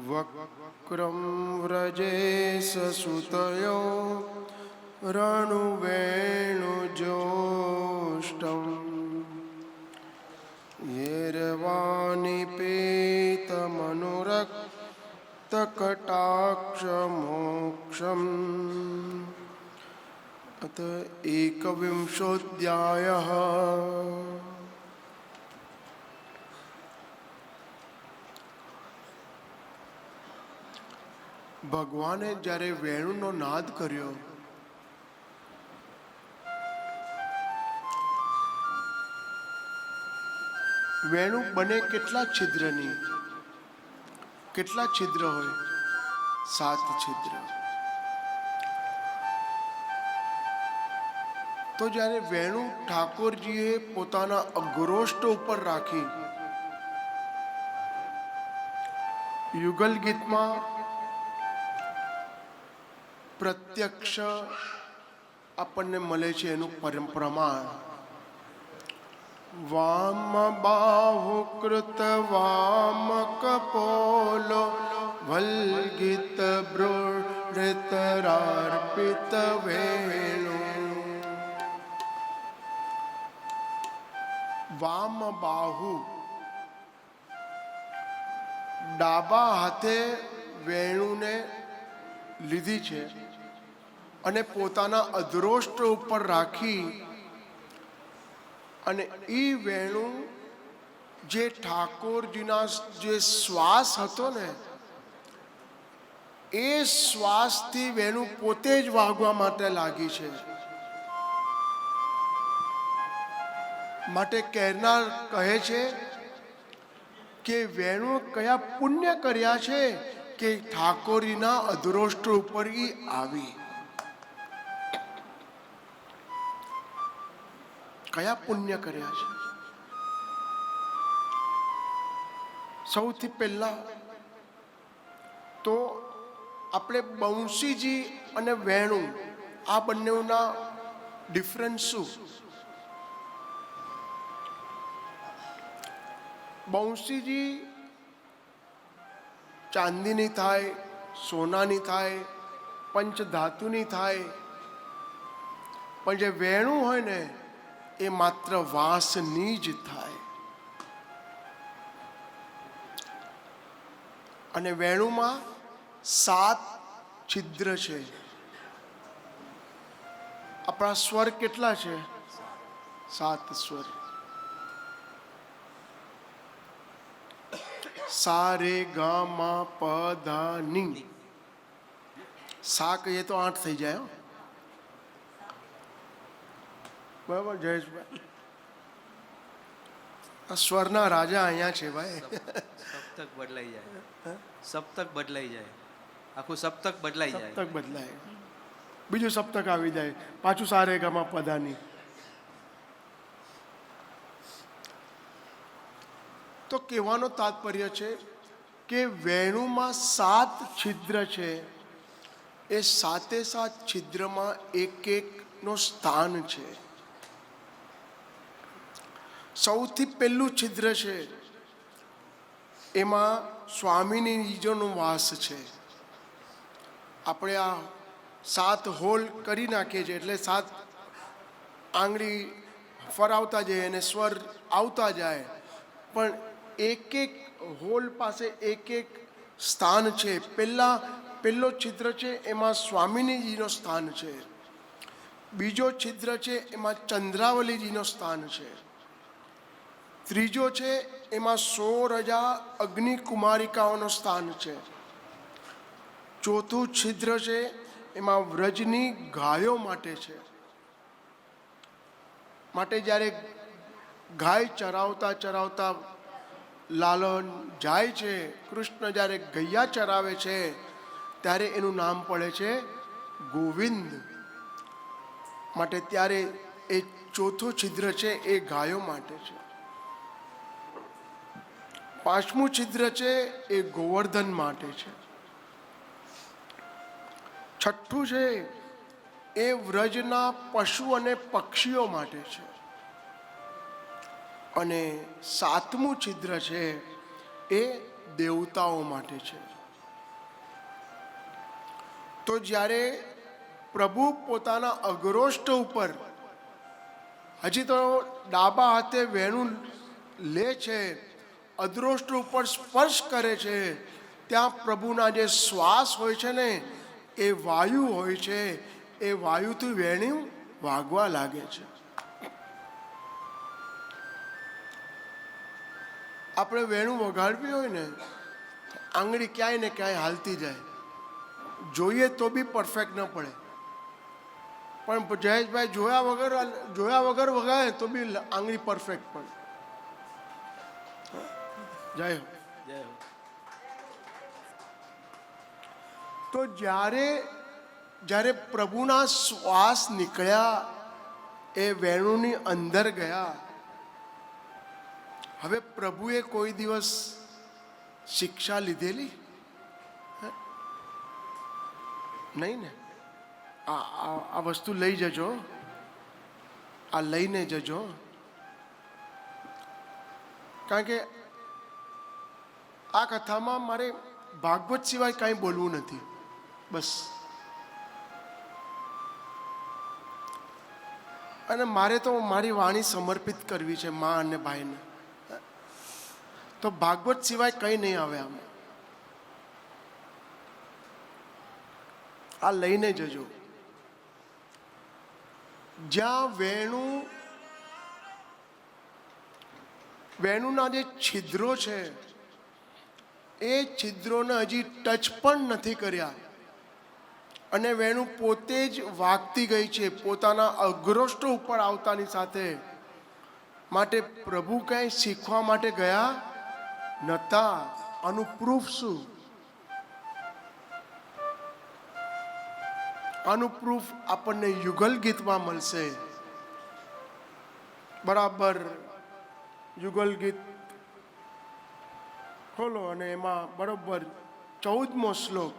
वक्रं व्रजेश सुतयो रणुवेणुजोष्टम् येर्वाणिपेतमनुरक्तकटाक्षमोक्षम् अत एकविंशोऽध्यायः ભગવાને જ્યારે વેણુનો નાદ કર્યો વેણુ બને કેટલા છિદ્રની કેટલા છિદ્ર હોય 7 છિદ્ર તો જ્યારે વેણુ ઠાકોરજીએ પોતાના અગ્રોષ્ટ ઉપર રાખી યુગલ ગીતમાં પ્રત્યક્ષ આપણને મળે છે એનું પ્રમાણ વામ બાહુ કૃત વામ કપોલો વલ્ગિત બ્રોડતરાર્પિત વેણુ વામ બાહુ ડાબા હાથે વેણુને લીધી છે અને પોતાના અધરોષ્ટ ઉપર રાખી અને એ વેણુ જે ઠાકોરજીના જે શ્વાસ હતો ને એ શ્વાસથી વેણુ પોતે જ વાગવા માટે લાગી છે. માટે કહેનાર કહે છે કે વેણુ કયા પુણ્ય કર્યા છે કે ઠાકોરીના અધરોષ્ટ ઉપર ઈ આવી. કયા પુણ્ય કર્યા છે? સૌથી પહેલા તો આપણે બંસીજી અને વેણુ આ બંનેના ડિફરન્સ શું? બંસીજી ચાંદીની થાય, સોનાની થાય, પંચધાતુની થાય, પણ જે વેણુ હોય ને એ માત્ર વાંસની જ થાય. અને વેણુમાં 7 છિદ્ર છે. આપણા સ્વર કેટલા છે? 7 સ્વર. સા રે ગા મા પ ધા ની. સા કહીએ તો 8 થઈ જાય. બરાબર જયેશભાઈ? આ સ્વરના રાજા અહીંયા છે ભાઈ. સપ્તક બદલાઈ જાય, સપ્તક બદલાઈ જાય, આખું સપ્તક બદલાઈ જાય. સપ્તક બદલાય, બીજું સપ્તક આવી જાય, પાછું સા રે ગા મા પ ધા ની. તો કહેવાનો તાત્પર્ય છે કે વેણુમાં 7 છિદ્ર છે. એ 7 છિદ્રમાં એક નો સ્થાન છે. સૌથી પહેલું છિદ્ર છે એમાં સ્વામીની નીજોનો વાસ છે. આપણે આ 7 હોલ કરી નાખીએ છીએ એટલે 7 આંગળી ફરાવતા જઈએ અને સ્વર આવતા જાય, પણ એક હોલ પાસે એક સ્થાન છે. પહેલો છિદ્ર છે એમાં સ્વામિનીજીનો સ્થાન છે. બીજો છિદ્ર છે એમાં ચંદ્રાવલીજીનો સ્થાન છે. ત્રીજો છે એમાં 16,000 અગ્નિ કુમારિકાઓનો સ્થાન છે. ચોથું છિદ્ર છે એમાં વ્રજની ગાયો માટે છે. માટે જ્યારે ગાય ચરાવતા ચરાવતા લાલન જાય છે, કૃષ્ણ જ્યારે ગૈયા ચરાવે છે ત્યારે એનું નામ પડે છે ગોવિંદ. માટે ત્યારે એ ચોથું છિદ્ર છે એ ગાયો માટે છે. 5મું છિદ્ર છે એ ગોવર્ધન માટે છે. 6થું છે એ વ્રજના પશુ અને પક્ષીઓ માટે છે. અને 7મું છિદ્ર છે એ દેવતાઓ માટે છે. તો જ્યારે પ્રભુ પોતાના અગ્રોષ્ઠ ઉપર, હજી તો ડાબા હાથે વેણુ લે છે, અદ્રોષ્ઠ ઉપર સ્પર્શ કરે છે, ત્યાં પ્રભુના જે શ્વાસ હોય છે ને એ વાયુ હોય છે. એ વાયુથી વેણુ વાગવા લાગે છે. આપણે વેણુ વગાડવી હોય ને, આંગળી ક્યાંય ને ક્યાંય હાલતી જાય, જોઈએ તો બી પરફેક્ટ ન પડે. પણ જયેશભાઈ જોયા વગર વગાડે તો બી આંગળી પરફેક્ટ પડે. જય હો. તો જ્યારે પ્રભુના શ્વાસ નીકળ્યા, એ વેણુની અંદર ગયા. હવે પ્રભુએ કોઈ દિવસ શિક્ષા લીધેલી નહીં ને? આ વસ્તુ લઈ જજો, આ લઈને જજો. કારણ કે આ કથામાં મારે ભાગવત સિવાય કાંઈ બોલવું નથી. બસ. અને મારે તો મારી વાણી સમર્પિત કરવી છે મા અને ભાઈને. તો ભાગવત સિવાય કંઈ નહીં આવે આમાં. આ લઈને જજો. જ્યાં વેણુના જે છિદ્રો છે એ છિદ્રોને હજી ટચ પણ નથી કર્યા અને વેણુ પોતે જ વાગતી ગઈ છે પોતાના અગ્રોષ્ઠ ઉપર આવતાની સાથે. માટે પ્રભુ કંઈ શીખવા માટે ગયા નહોતા. આનું પ્રૂફ શું? આનું પ્રૂફ આપણને યુગલ ગીતમાં મળશે. બરાબર યુગલ ગીત ખોલો અને એમાં બરોબર 14મો શ્લોક.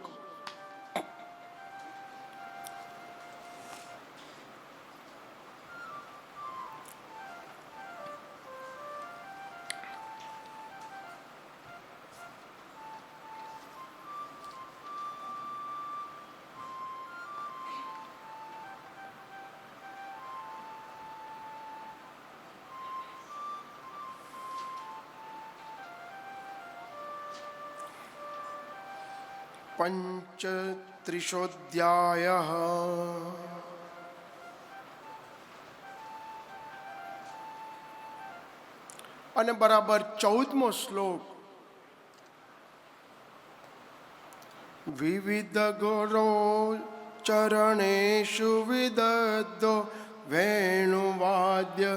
પંચત્રિશોધ્યાયઃ અને બરાબર 14મો શ્લોક. વિવિધ ગોરો ચરણેષુ વિદધો વેણુવાદ્ય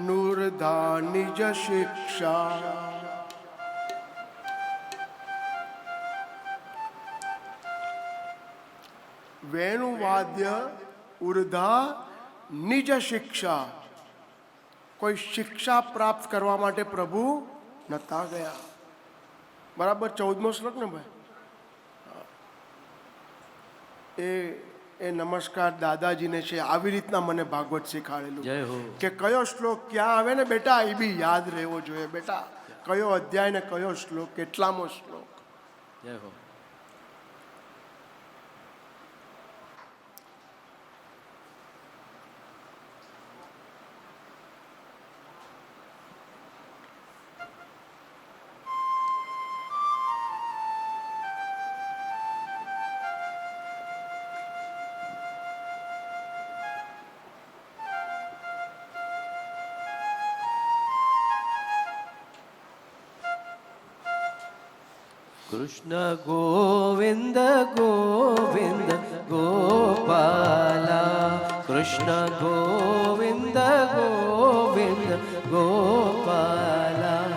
નુર્ધા નિજ શિક્ષા. વેણુવાદ્ય ઉર્ધા નિજ શિક્ષા. કોઈ શિક્ષા પ્રાપ્ત કરવા માટે પ્રભુ નતા ગયા. બરાબર 14મો શ્લોક ને ભાઈ? એ નમસ્કાર દાદાજીને છે. આવી રીતના મને ભાગવત શીખાડેલું કે કયો શ્લોક ક્યાં આવે ને બેટા એ બી યાદ રહેવો જોઈએ બેટા. કયો અધ્યાય ને કયો શ્લોક, કેટલામો શ્લોક. જય હો. કૃષ્ણ ગોવિંદ ગોવિંદ ગોપાલા. કૃષ્ણ ગોવિંદ ગોવિંદ ગોપાલા.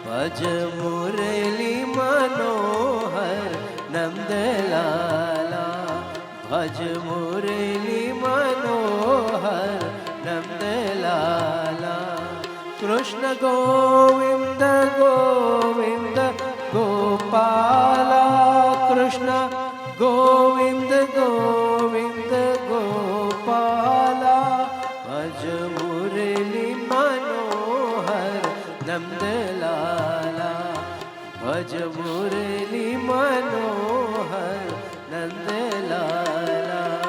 ભજ મુરલી મનોહર નંદલાલા. ભજ મુરલી મનોહર નંદલાલા. કૃષ્ણ ગોવિંદ ગોવિંદ ગોપાલા. કૃષ્ણ ગોવિંદ ગોવિંદ ગોપાલા. ભજ મુરલી મનોહર નંદલાલા. ભજ મુરલી મનોહર નંદલાલા.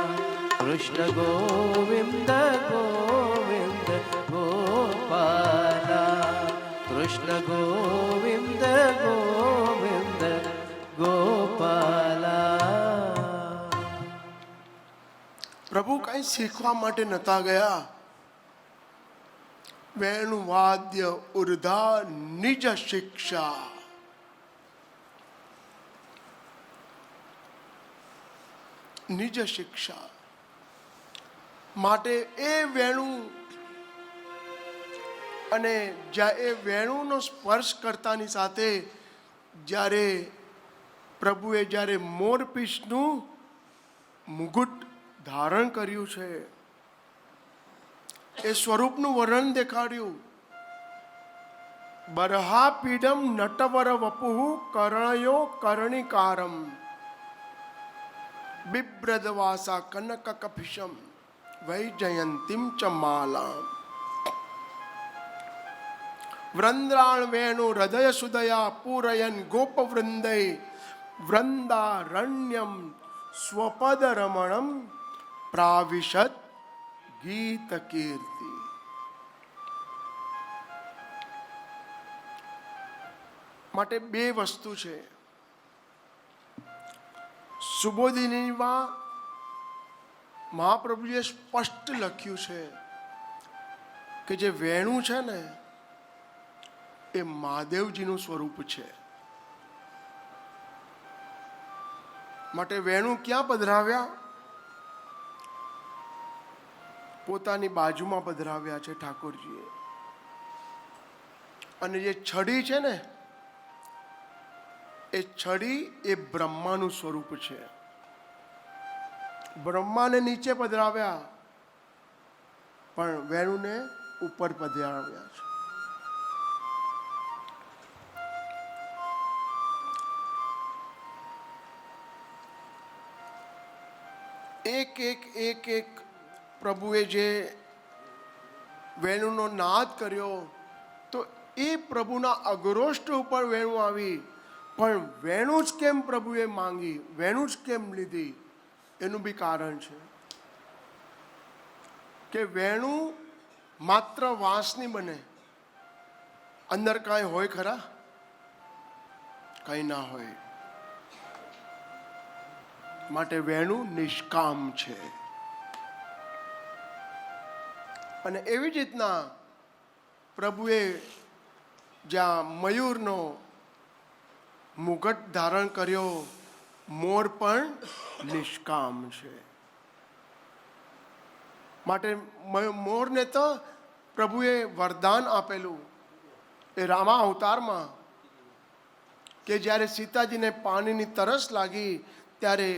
કૃષ્ણ ગોવિંદ ગોવિંદ ગોપાલા. કૃષ્ણ ગોવિંદ ગોવિંદ ગોપાલા. પ્રભુ કઈ શીખવા માટે નતા ગયા. વેણુ વાદ્ય ઉર્ધા નિજ શિક્ષા. નિજ શિક્ષા માટે એ વેણુ અને જ્યાં એ વેણુનો સ્પર્શ કરતાની સાથે જ્યારે પ્રભુએ જ્યારે મોરપીંછનું મુગુટ ધારણ કર્યું છે એ સ્વરૂપનું વર્ણન દેખાડ્યું. બરહાપીડમ નટવર વપુઃ કરણયો કર્ણિકારમ બિભ્રદવાસા કનક કપિશમ વૈજયંતીમ ચ માલામ. વૃંદ્રાણ વેણુ હૃદય સુદયા પૂરયન ગોપવૃંદય વૃંદારણ્યમ સ્વપદ રમણમ પ્રાવિશત ગીત કીર્તિ. માટે બે વસ્તુ છે. સુબોધિનીમાં મહાપ્રભુએ સ્પષ્ટ લખ્યું છે કે જે વેણુ છે ને એ મહાદેવજીનું સ્વરૂપ છે. માટે વેણું ક્યાં પધરાવ્યા? પોતાની બાજુમાં પધરાવ્યા છે ઠાકોરજીએ. અને જે છડી છે ને, એ છડી એ બ્રહ્માનું સ્વરૂપ છે. બ્રહ્માને નીચે પધરાવ્યા, પણ વેણુને ઉપર પધરાવ્યા છે. એક એક એક એક પ્રભુએ જે વેણુનો નાદ કર્યો, તો એ પ્રભુના અગરોષ્ઠ ઉપર વેણું આવી. પણ વેણું જ કેમ પ્રભુએ માંગી, વેણું જ કેમ લીધી, એનું બી કારણ છે કે વેણું માત્ર વાંસની બને, અંદર કાંઈ હોય ખરા? કંઈ ના હોય. માટે વેણું નિષ્કામ છે. અને એવી જ રીતના પ્રભુએ જ્યાં મયુરનો મુગટ ધારણ કર્યો, મોર પણ નિષ્કામ છે. માટે મોરને તો પ્રભુએ વરદાન આપેલું એ રામા અવતારમાં, કે જ્યારે સીતાજીને પાણીની તરસ લાગી ત્યારે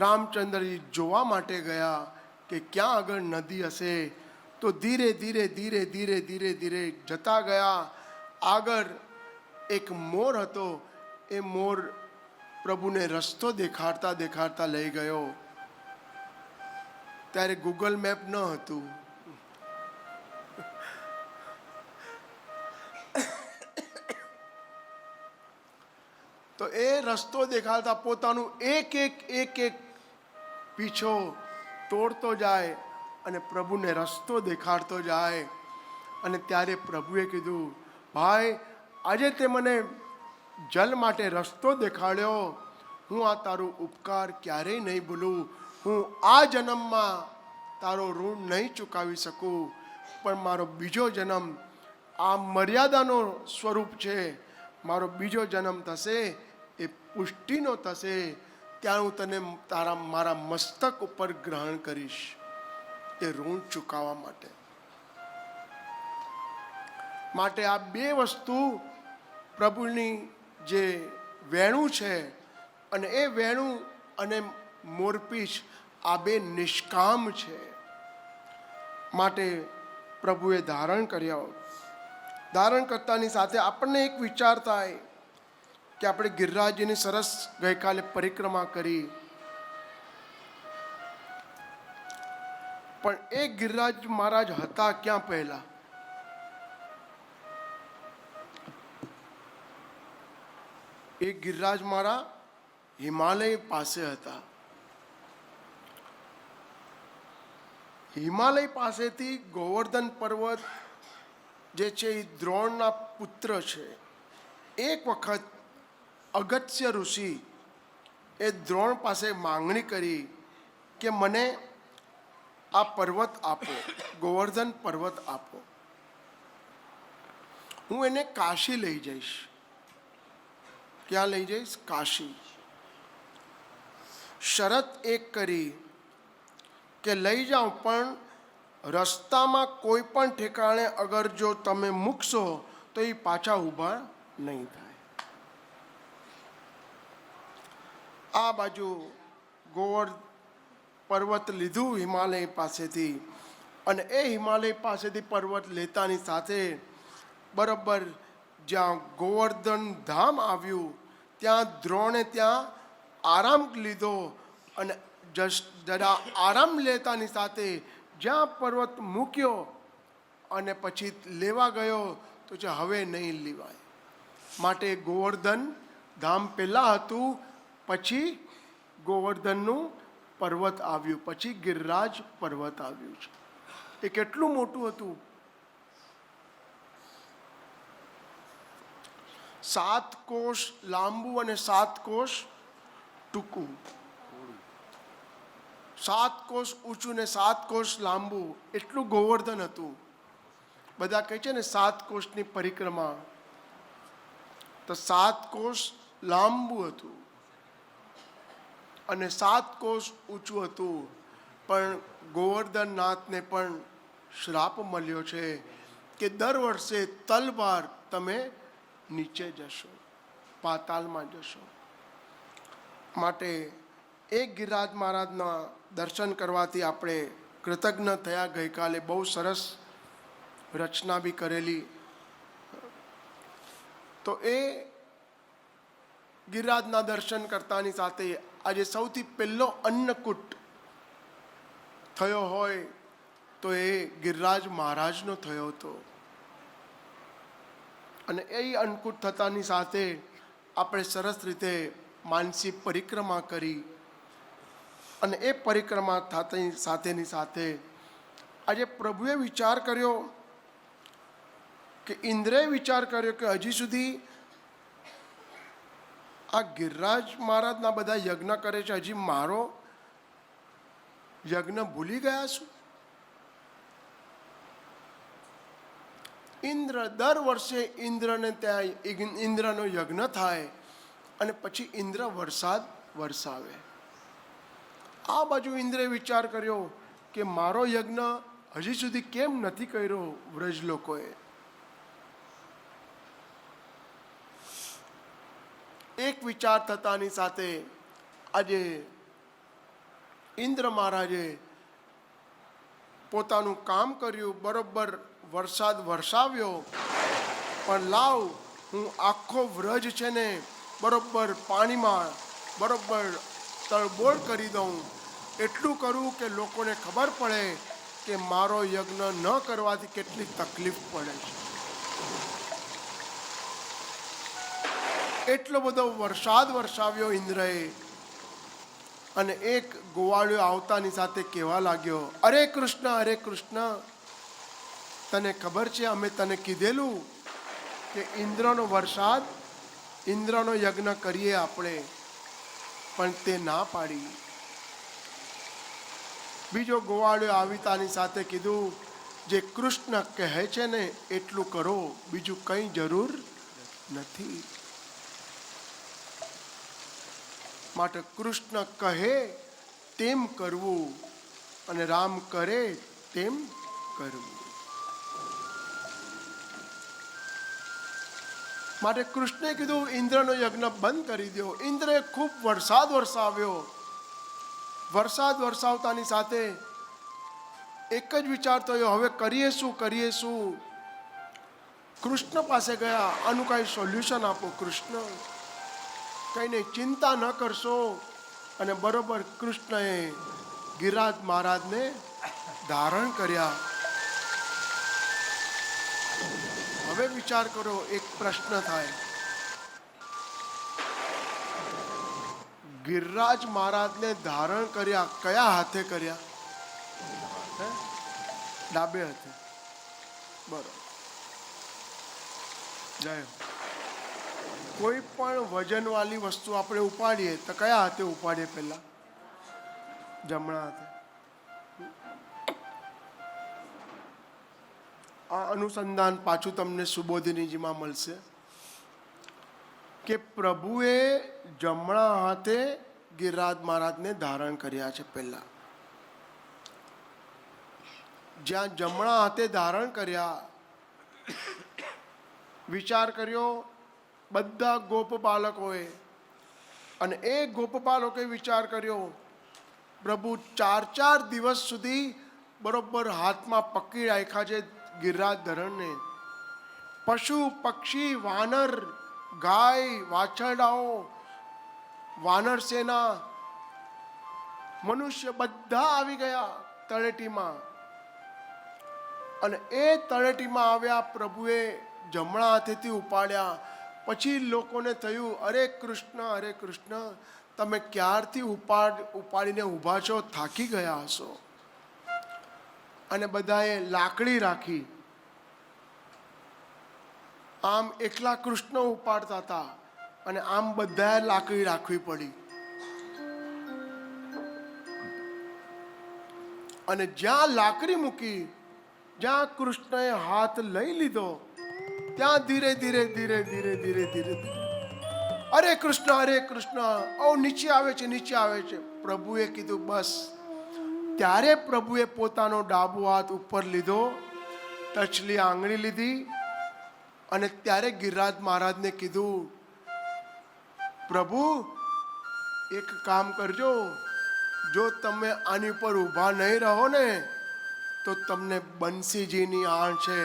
રામચંદ્રજી જોવા માટે ગયા કે ક્યાં આગળ નદી હશે. તો ધીરે ધીરે ધીરે ધીરે ધીરે ધીરે જતા ગયા. આગળ એક મોર હતો, એ મોર પ્રભુને રસ્તો દેખાડતા દેખાડતા લઈ ગયો. ત્યારે ગૂગલ મેપ ન હતું. તો એ રસ્તો દેખાડતા પોતાનું એક એક એક એક પીછો તોડતો જાય અને પ્રભુને રસ્તો દેખાડતો જાય. અને ત્યારે પ્રભુએ કીધું, ભાઈ, આજે તે મને જલ માટે રસ્તો દેખાડ્યો, હું આ તારું ઉપકાર ક્યારેય નહીં ભૂલું. હું આ જન્મમાં તારો ઋણ નહીં ચૂકવી શકું, પણ મારો બીજો જન્મ આ મર્યાદાનો સ્વરૂપ છે. મારો બીજો જન્મ થશે એ પુષ્ટિનો થશે, ત્યાં હું તને મારા મસ્તક ઉપર ગ્રહણ કરીશ, એ ઋણ ચૂકવવા માટે. માટે આ બે વસ્તુ પ્રભુની જે વેણું છે, અને એ વેણું અને મોરપીંછ આ બે નિષ્કામ છે. માટે પ્રભુએ ધારણ કર્યા. ધારણ કરતાની સાથે આપણને એક વિચાર થાય કે આપણે ગિરિરાજજીની સરસ ગઈકાલે પરિક્રમા કરી, પણ એ ગિરિરાજ મહારાજ હતા ક્યાં પહેલા? એ ગિરિરાજ મહારાજ હિમાલય પાસે હતા. હિમાલય પાસેથી ગોવર્ધન પર્વત જે છે એ દ્રોણના પુત્ર છે. એક વખત અગત્ય ઋષિ એ દ્રોણ પાસે માંગણી કરી કે મને આ પર્વત આપો, ગોવર્ધન પર્વત આપો, હું એને કાશી લઈ જઈશ. ક્યાં લઈ જઈશ? કાશી. શરત એક કરી કે લઈ જાઓ, પણ રસ્તામાં કોઈ પણ ઠેકાણે અગર જો તમે મૂકશો તો એ પાછા ઊભા નહીં થાય. આ બાજુ ગોવર્ધન પર્વત લીધું હિમાલય પાસેથી, અને એ હિમાલય પાસેથી પર્વત લેતાની સાથે બરાબર જ્યાં ગોવર્ધન ધામ આવ્યું ત્યાં દ્રોણે ત્યાં આરામ લીધો. અને જરા આરામ લેતાની સાથે જ્યાં પર્વત મૂક્યો અને પછી લેવા ગયો તો છે હવે નહીં લેવાય. માટે ગોવર્ધન ધામ પહેલાં હતું, પછી ગોવર્ધનનું પર્વત આવ્યું, પછી ગિરિરાજ પર્વત આવ્યું છે. એ કેટલું મોટું હતું! 7 કોષ લાંબુ અને 7 કોષ ટૂંકું, 7 કોષ ઊંચું ને 7 કોષ લાંબુ, એટલું ગોવર્ધન હતું. બધા કહે છે ને 7 કોષની પરિક્રમા, તો 7 કોષ લાંબુ હતું. અને 7 કોસ ઊંચું હતું, પણ ગોવર્ધનનાથને પણ શ્રાપ મળ્યો છે કે દર વર્ષે તલવાર તમે નીચે જશો, પાતાલમાં જશો. માટે એક ગિરિરાજ મહારાજના દર્શન કરવાથી આપણે કૃતજ્ઞ થયા. ગઈકાલે બહુ સરસ રચના બી કરેલી. તો એ ગિરિરાજના દર્શન કરતાની સાથે આજે સૌથી પહેલો અન્નકૂટ થયો હોય તો એ ગિરિરાજ મહારાજનો થયો હતો. અને એ અન્નકૂટ થતાની સાથે આપણે સરસ રીતે માનસી પરિક્રમા કરી. અને એ પરિક્રમા થતાની સાથેની સાથે આજે પ્રભુએ વિચાર કર્યો કે ઇન્દ્રએ વિચાર કર્યો કે હજી સુધી આ ગિરિરાજ મહારાજના બધા યજ્ઞ કરે છે, હજી મારો યજ્ઞ ભૂલી ગયા છું. ઇન્દ્ર દર વર્ષે ઇન્દ્રને ત્યાં ઇન્દ્રનો યજ્ઞ થાય અને પછી ઇન્દ્ર વરસાદ વરસાવે. આ બાજુ ઇન્દ્રએ વિચાર કર્યો કે મારો યજ્ઞ હજી સુધી કેમ નથી કર્યો વ્રજ લોકોએ. એક વિચાર થતાની સાથે આજે ઇન્દ્ર મહારાજે પોતાનું કામ કર્યું, બરોબર વરસાદ વરસાવ્યો. પણ લાવ હું આખો વ્રજ છે ને બરોબર પાણીમાં બરોબર તળબોળ કરી દઉં. એટલું કરું કે લોકોને ખબર પડે કે મારો યજ્ઞ ન કરવાથી કેટલી તકલીફ પડે છે. એટલો બધો વરસાદ વરસાવ્યો ઇન્દ્રએ. અને એક ગોવાળિયો આવતાની સાથે કહેવા લાગ્યો, અરે કૃષ્ણ, તને ખબર છે અમે તને કીધેલું કે ઇન્દ્રનો વરસાદ, ઇન્દ્રનો યજ્ઞ કરીએ આપણે, પણ તે ના પાડી. બીજો ગોવાળિયો આવતાની સાથે કીધું, જે કૃષ્ણ કહે છે ને એટલું કરો, બીજું કંઈ જરૂર નથી. માટે કૃષ્ણ કહે તેમ કરવું અને રામ કરે તેમ કરવું. માટે કૃષ્ણે કીધું ઇન્દ્રનો યજ્ઞ બંધ કરી દો. ઇન્દ્રએ ખૂબ વરસાદ વરસાવ્યો. વરસાદ વરસાવતાની સાથે એક જ વિચાર થયો, હવે કરીએ શું. કૃષ્ણ પાસે ગયા, આનું કાંઈ સોલ્યુશન આપો કૃષ્ણ. કંઈ નહીં, ચિંતા ન કરશો. અને બરોબર કૃષ્ણએ ગિરિરાજ મહારાજને ધારણ કર્યા. હવે વિચાર કરો, એક પ્રશ્ન થાય, ગિરિરાજ મહારાજને ધારણ કર્યા કયા હાથે કર્યા? ડાબે હાથે. બરોબર. જય. કોઈ પણ વજનવાળી વસ્તુ આપણે ઉપાડીએ તો કયા હાથે ઉપાડીએ? પહેલા જમણા હાથે. આ અનુસંધાન પાછું તમને સુબોધિનીજીમાં મળશે કે પ્રભુએ જમણા હાથે ગિરિરાજ મહારાજને ધારણ કર્યા છે. પહેલા જ્યાં જમણા હાથે ધારણ કર્યા, વિચાર કર્યો બધા ગોપ બાળકોએ. અને એ ગોપ બાળકોએ વિચાર કર્યો, પ્રભુ 4 દિવસ સુધી બરોબર હાથમાં પકડી રાખ્યા છે ગિરિરાજ ધરણને. પશુ પક્ષી વાનર ગાય વાછરડાઓ વાનર સેના મનુષ્ય બધા આવી ગયા તળેટીમાં. અને એ તળેટીમાં આવ્યા, પ્રભુએ જમણા હાથેથી ઉપાડ્યા. પછી લોકોને થયું, અરે કૃષ્ણ, તમે ક્યારથી ઉપાડીને ઊભા છો, થાકી ગયા હશો. અને બધાએ લાકડી રાખી. આમ એકલા કૃષ્ણ ઉપાડતા હતા અને આમ બધાએ લાકડી રાખવી પડી. અને જ્યાં લાકડી મૂકી, જ્યાં કૃષ્ણએ હાથ લઈ લીધો, ત્યાં ધીરે ધીરે હરે કૃષ્ણ ઓ નીચે આવે છે, નીચે આવે છે. પ્રભુએ કીધું બસ. ત્યારે પ્રભુએ પોતાનો ડાબો હાથ ઉપર લીધો, ટચલી આંગળી લીધી અને ત્યારે ગિરિરાજ મહારાજને કીધું, પ્રભુ એક કામ કરજો, જો તમે આની ઉપર ઊભા નહીં રહો ને તો તમને બંસીજીની આણ છે.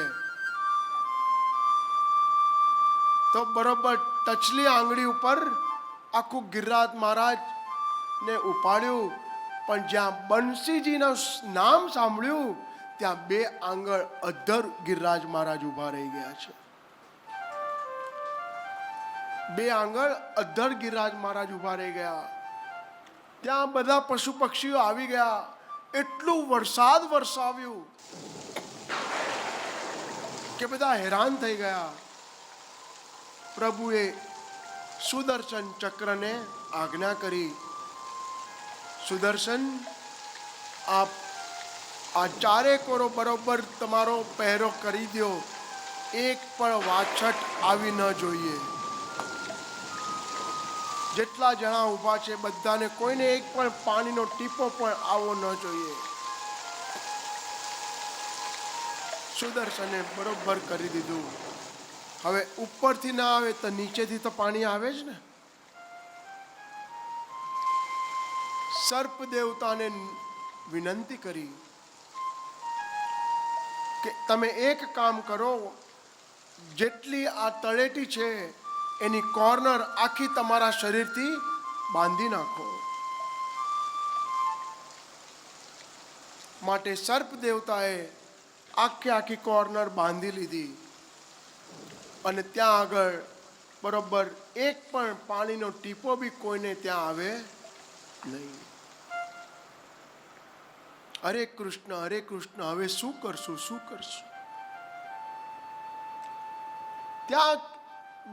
તો બરોબર ટચલી આંગળી ઉપર આખું ગિરિરાજ મહારાજ ને ઉપાડ્યું, પણ જ્યાં બંસીજીનું નામ સાંભળ્યું ત્યાં 2 આંગળ અધ્ધર ગિરિરાજ મહારાજ ઊભા રહી ગયા છે. 2 આંગળ અધ્ધર ગિરિરાજ મહારાજ ઊભા રહી ગયા. ત્યાં બધા પશુ પક્ષીઓ આવી ગયા. એટલું વરસાદ વરસાવ્યું કે બધા હેરાન થઈ ગયા. પ્રભુએ સુદર્શન ચક્રને આજ્ઞા કરી, સુદર્શન આપ આ 4 કોરો બરોબર તમારો પહેરો કરી દો, એક પણ વાછટ આવી ન જોઈએ. જેટલા જણા ઊભા છે બધાને, કોઈને એક પણ પાણીનો ટીપો પણ આવવો ન જોઈએ. સુદર્શને બરોબર કરી દીધું. હવે ઉપરથી ના આવે તો નીચેથી તો પાણી આવે જ ને. સર્પ દેવતાને વિનંતી કરી કે તમે એક કામ કરો, જેટલી આ તળેટી છે એની કોર્નર આખી તમારા શરીરથી બાંધી નાખો. માટે સર્પ દેવતાએ આખી કોર્નર બાંધી લીધી અને ત્યાં આગળ બરોબર એક પણ પાણીનો ટીપો બી કોઈને ત્યાં આવે નહીં. હરે કૃષ્ણ હવે શું કરશું? ત્યાં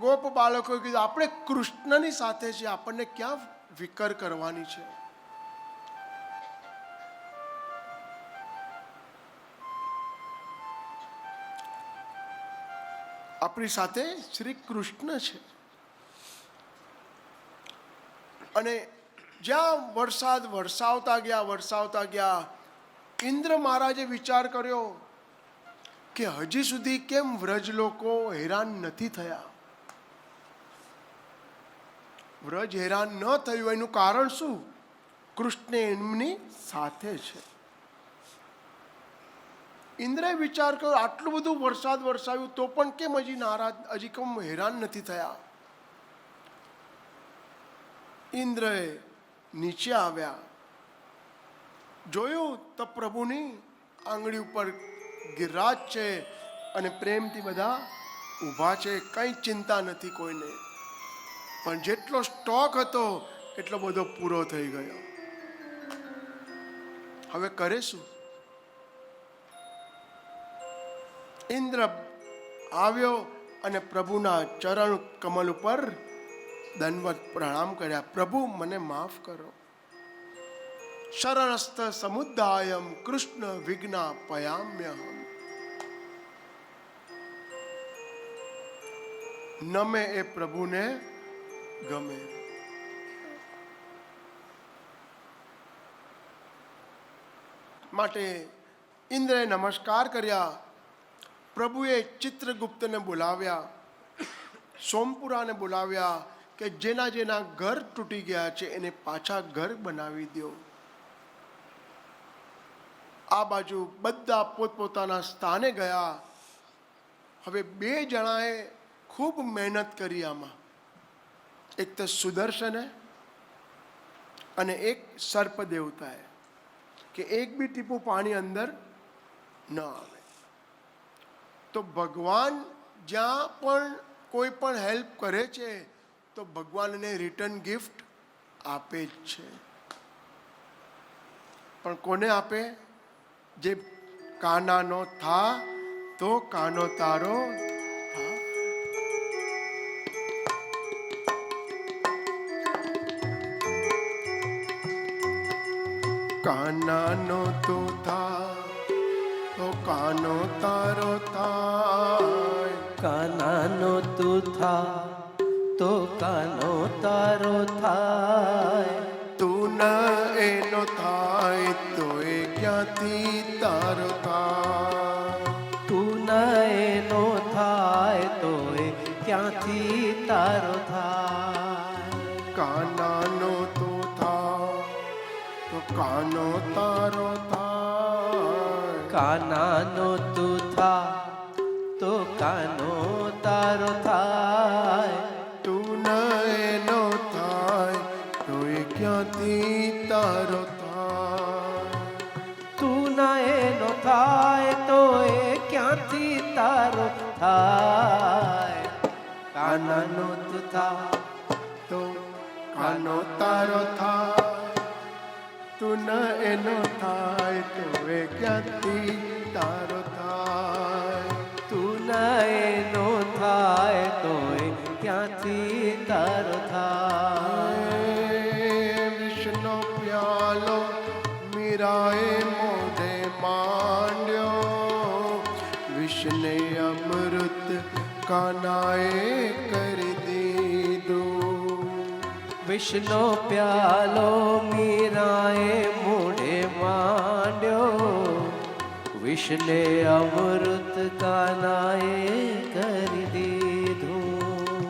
ગોપ બાળકોએ કીધું, આપણે કૃષ્ણની સાથે છે, આપણને ક્યાં ફિકર કરવાની છે? આપણી સાથે શ્રી કૃષ્ણ છે. અને જ્યાં વરસાદ વરસાવતા ગયા ઇન્દ્ર મહારાજે વિચાર કર્યો કે હજી સુધી કેમ વ્રજ લોકો હેરાન નથી થયા. વ્રજ હેરાન ન થયું એનું કારણ શું? કૃષ્ણ એમની સાથે છે. ઇન્દ્રએ વિચાર કર્યો, આટલું બધું વરસાદ વરસાવ્યું તો પણ કેમ હજી કેમ હેરાન નથી થયા. ઇન્દ્રએ નીચે આવ્યા, જોયું તો પ્રભુની આંગળી ઉપર ગિરિરાજ છે અને પ્રેમથી બધા ઊભા છે. કંઈ ચિંતા નથી કોઈને. પણ જેટલો સ્ટોક હતો એટલો બધો પૂરો થઈ ગયો. હવે કરે શું? ઇન્દ્ર આવ્યો અને પ્રભુના ચરણ કમલ ઉપર દંડવત પ્રણામ કર્યા. પ્રભુ મને માફ કરો. શરણસ્થ સમુદાયમ કૃષ્ણ વિઘ્ના પયામ્યહમ. નમે એ પ્રભુને ગમે. માટે ઇન્દ્રએ નમસ્કાર કર્યા. પ્રભુએ ચિત્રગુપ્તને બોલાવ્યા, સોમપુરાને બોલાવ્યા કે જેના ઘર તૂટી ગયા છે એને પાછા ઘર બનાવી દો. આ બાજુ બધા પોતપોતાના સ્થાને ગયા. હવે 2 જણાએ ખૂબ મહેનત કરી આમાં. એક તો સુદર્શને અને એક સર્પ દેવતાએ, કે એક બી ટીપું પાણી અંદર ન આવે. તો ભગવાન જ્યાં પણ કોઈ પણ હેલ્પ કરે છે તો ભગવાનને રિટર્ન ગિફ્ટ આપે જ છે. પણ કોને આપે? જે કાનાનો થા તો કાનો તારો થા. કાનાનો તો થા તો કાનો તારો થાય. કાનાનો તું થા તો કાનો તારો થાય. તું ન એનો થાય તો એ ક્યાંથી તારો થાય. તું ન એનો થાય તો એ ક્યાંથી તારો થાય. કાનાનો તું થા તો કાનો તારો થાય. કાનાનો તું થા તો કાનો તારો થાય. તું ન એનો થાય તો એ ક્યાંથી તારો થાય. તું ના એનો થાય તો એ ક્યાંથી તારો થાય. કાનાનો તું થા તો કાનો તારો થાય. તું ન એનો થાય તો એ ક્યાંથી તારો થાય. તું ના એનો થાય તો એ ક્યાંથી તારો થાય. વિષ્ણુ પ્યાલો મીરાએ મોઢે માંડ્યો. વિષ્ણે અમૃત કાનાએ કરી દીધું. વિષ્ણુ પ્યાલો મીરાએ મોઢે માંડ્યો. વિષ્ણે અમૃત કાનાએ કરી દીધું.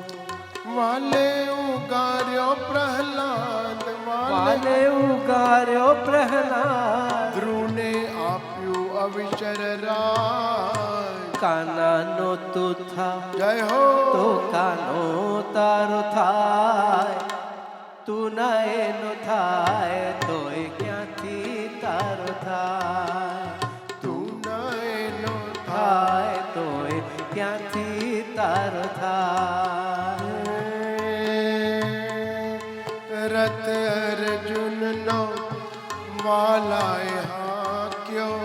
વાલે ઉગાર્યો પ્રહલાદ. વાલે ઉગાર્યો પ્રહલાદ. ધ્રુવને આપ્યું અવિચર રાજ. કાનાનો તું થા જય હો તો કાનો તારો થાય. તું ના એનો થાય તો એ ક્યાંથી તારો થાય. તું ન એનો થાય તો એ ક્યાંથી તારો થાય. રથ અર્જુનનો વાલાએ હાક્યો.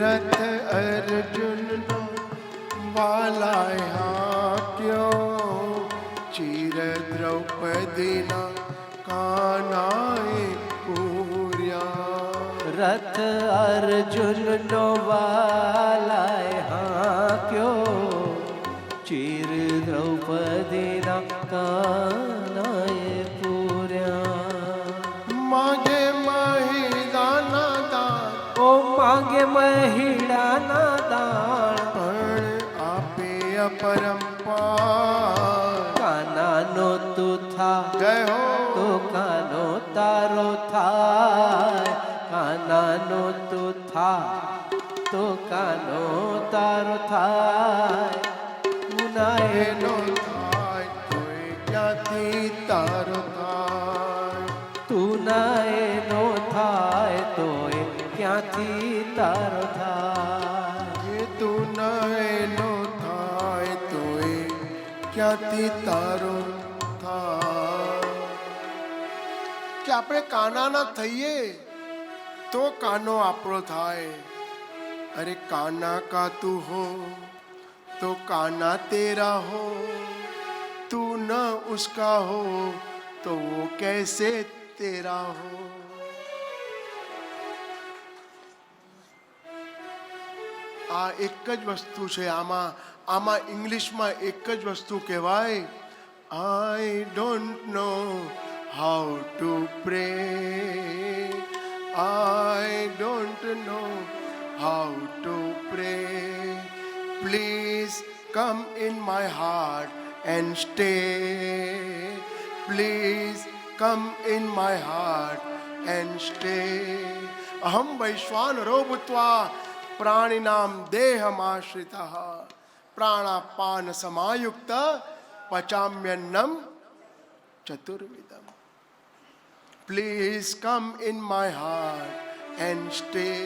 રથ અર્જુનનો વાલાએ હાક્યો. ચીર દ્રૌપદીના કાનાએ પૂર્યા. રથ અર્જુનનો વાલાએ હાંક્યો. ચીર દ્રૌપદીના કાનાએ પૂર્યા. માગે મહિલાના દાન ઓ માંગે મહિડાના દાણ. પણ આપે અપરંપાર. કાનાનો તું થા જય હો તો કાનો તારો થાય. કાનાનો તું થા તો કાનો તારો થાય. તું ના એનો એનો થાય તો એ ક્યાંથી તારો થાય. તું ના એનો થાય તો એ ક્યાંથી તારો થાય. એ તું ન એનો થાય તો એ ક્યાંથી તારો થાય. કે આપણે કાનાના થઈએ તો કાનો આપણો થાય. અરે કાના કા તું હો तो काना तेरा हो. तू न उसका हो तो वो कैसे तेरा हो. આ એક જ વસ્તુ છે. આમાં ઇંગ્લિશમાં એક જ વસ્તુ કહેવાય. I don't know how to pre. I don't know how to pre. Please come in my heart and stay. Please come in my heart and stay. Aham Vaishwanaro bhutva प्राणिनाम देहमाश्रितः प्राणापान समायुक्त पचाम्यन्नम चतुर्विधम. Please come in my heart and stay.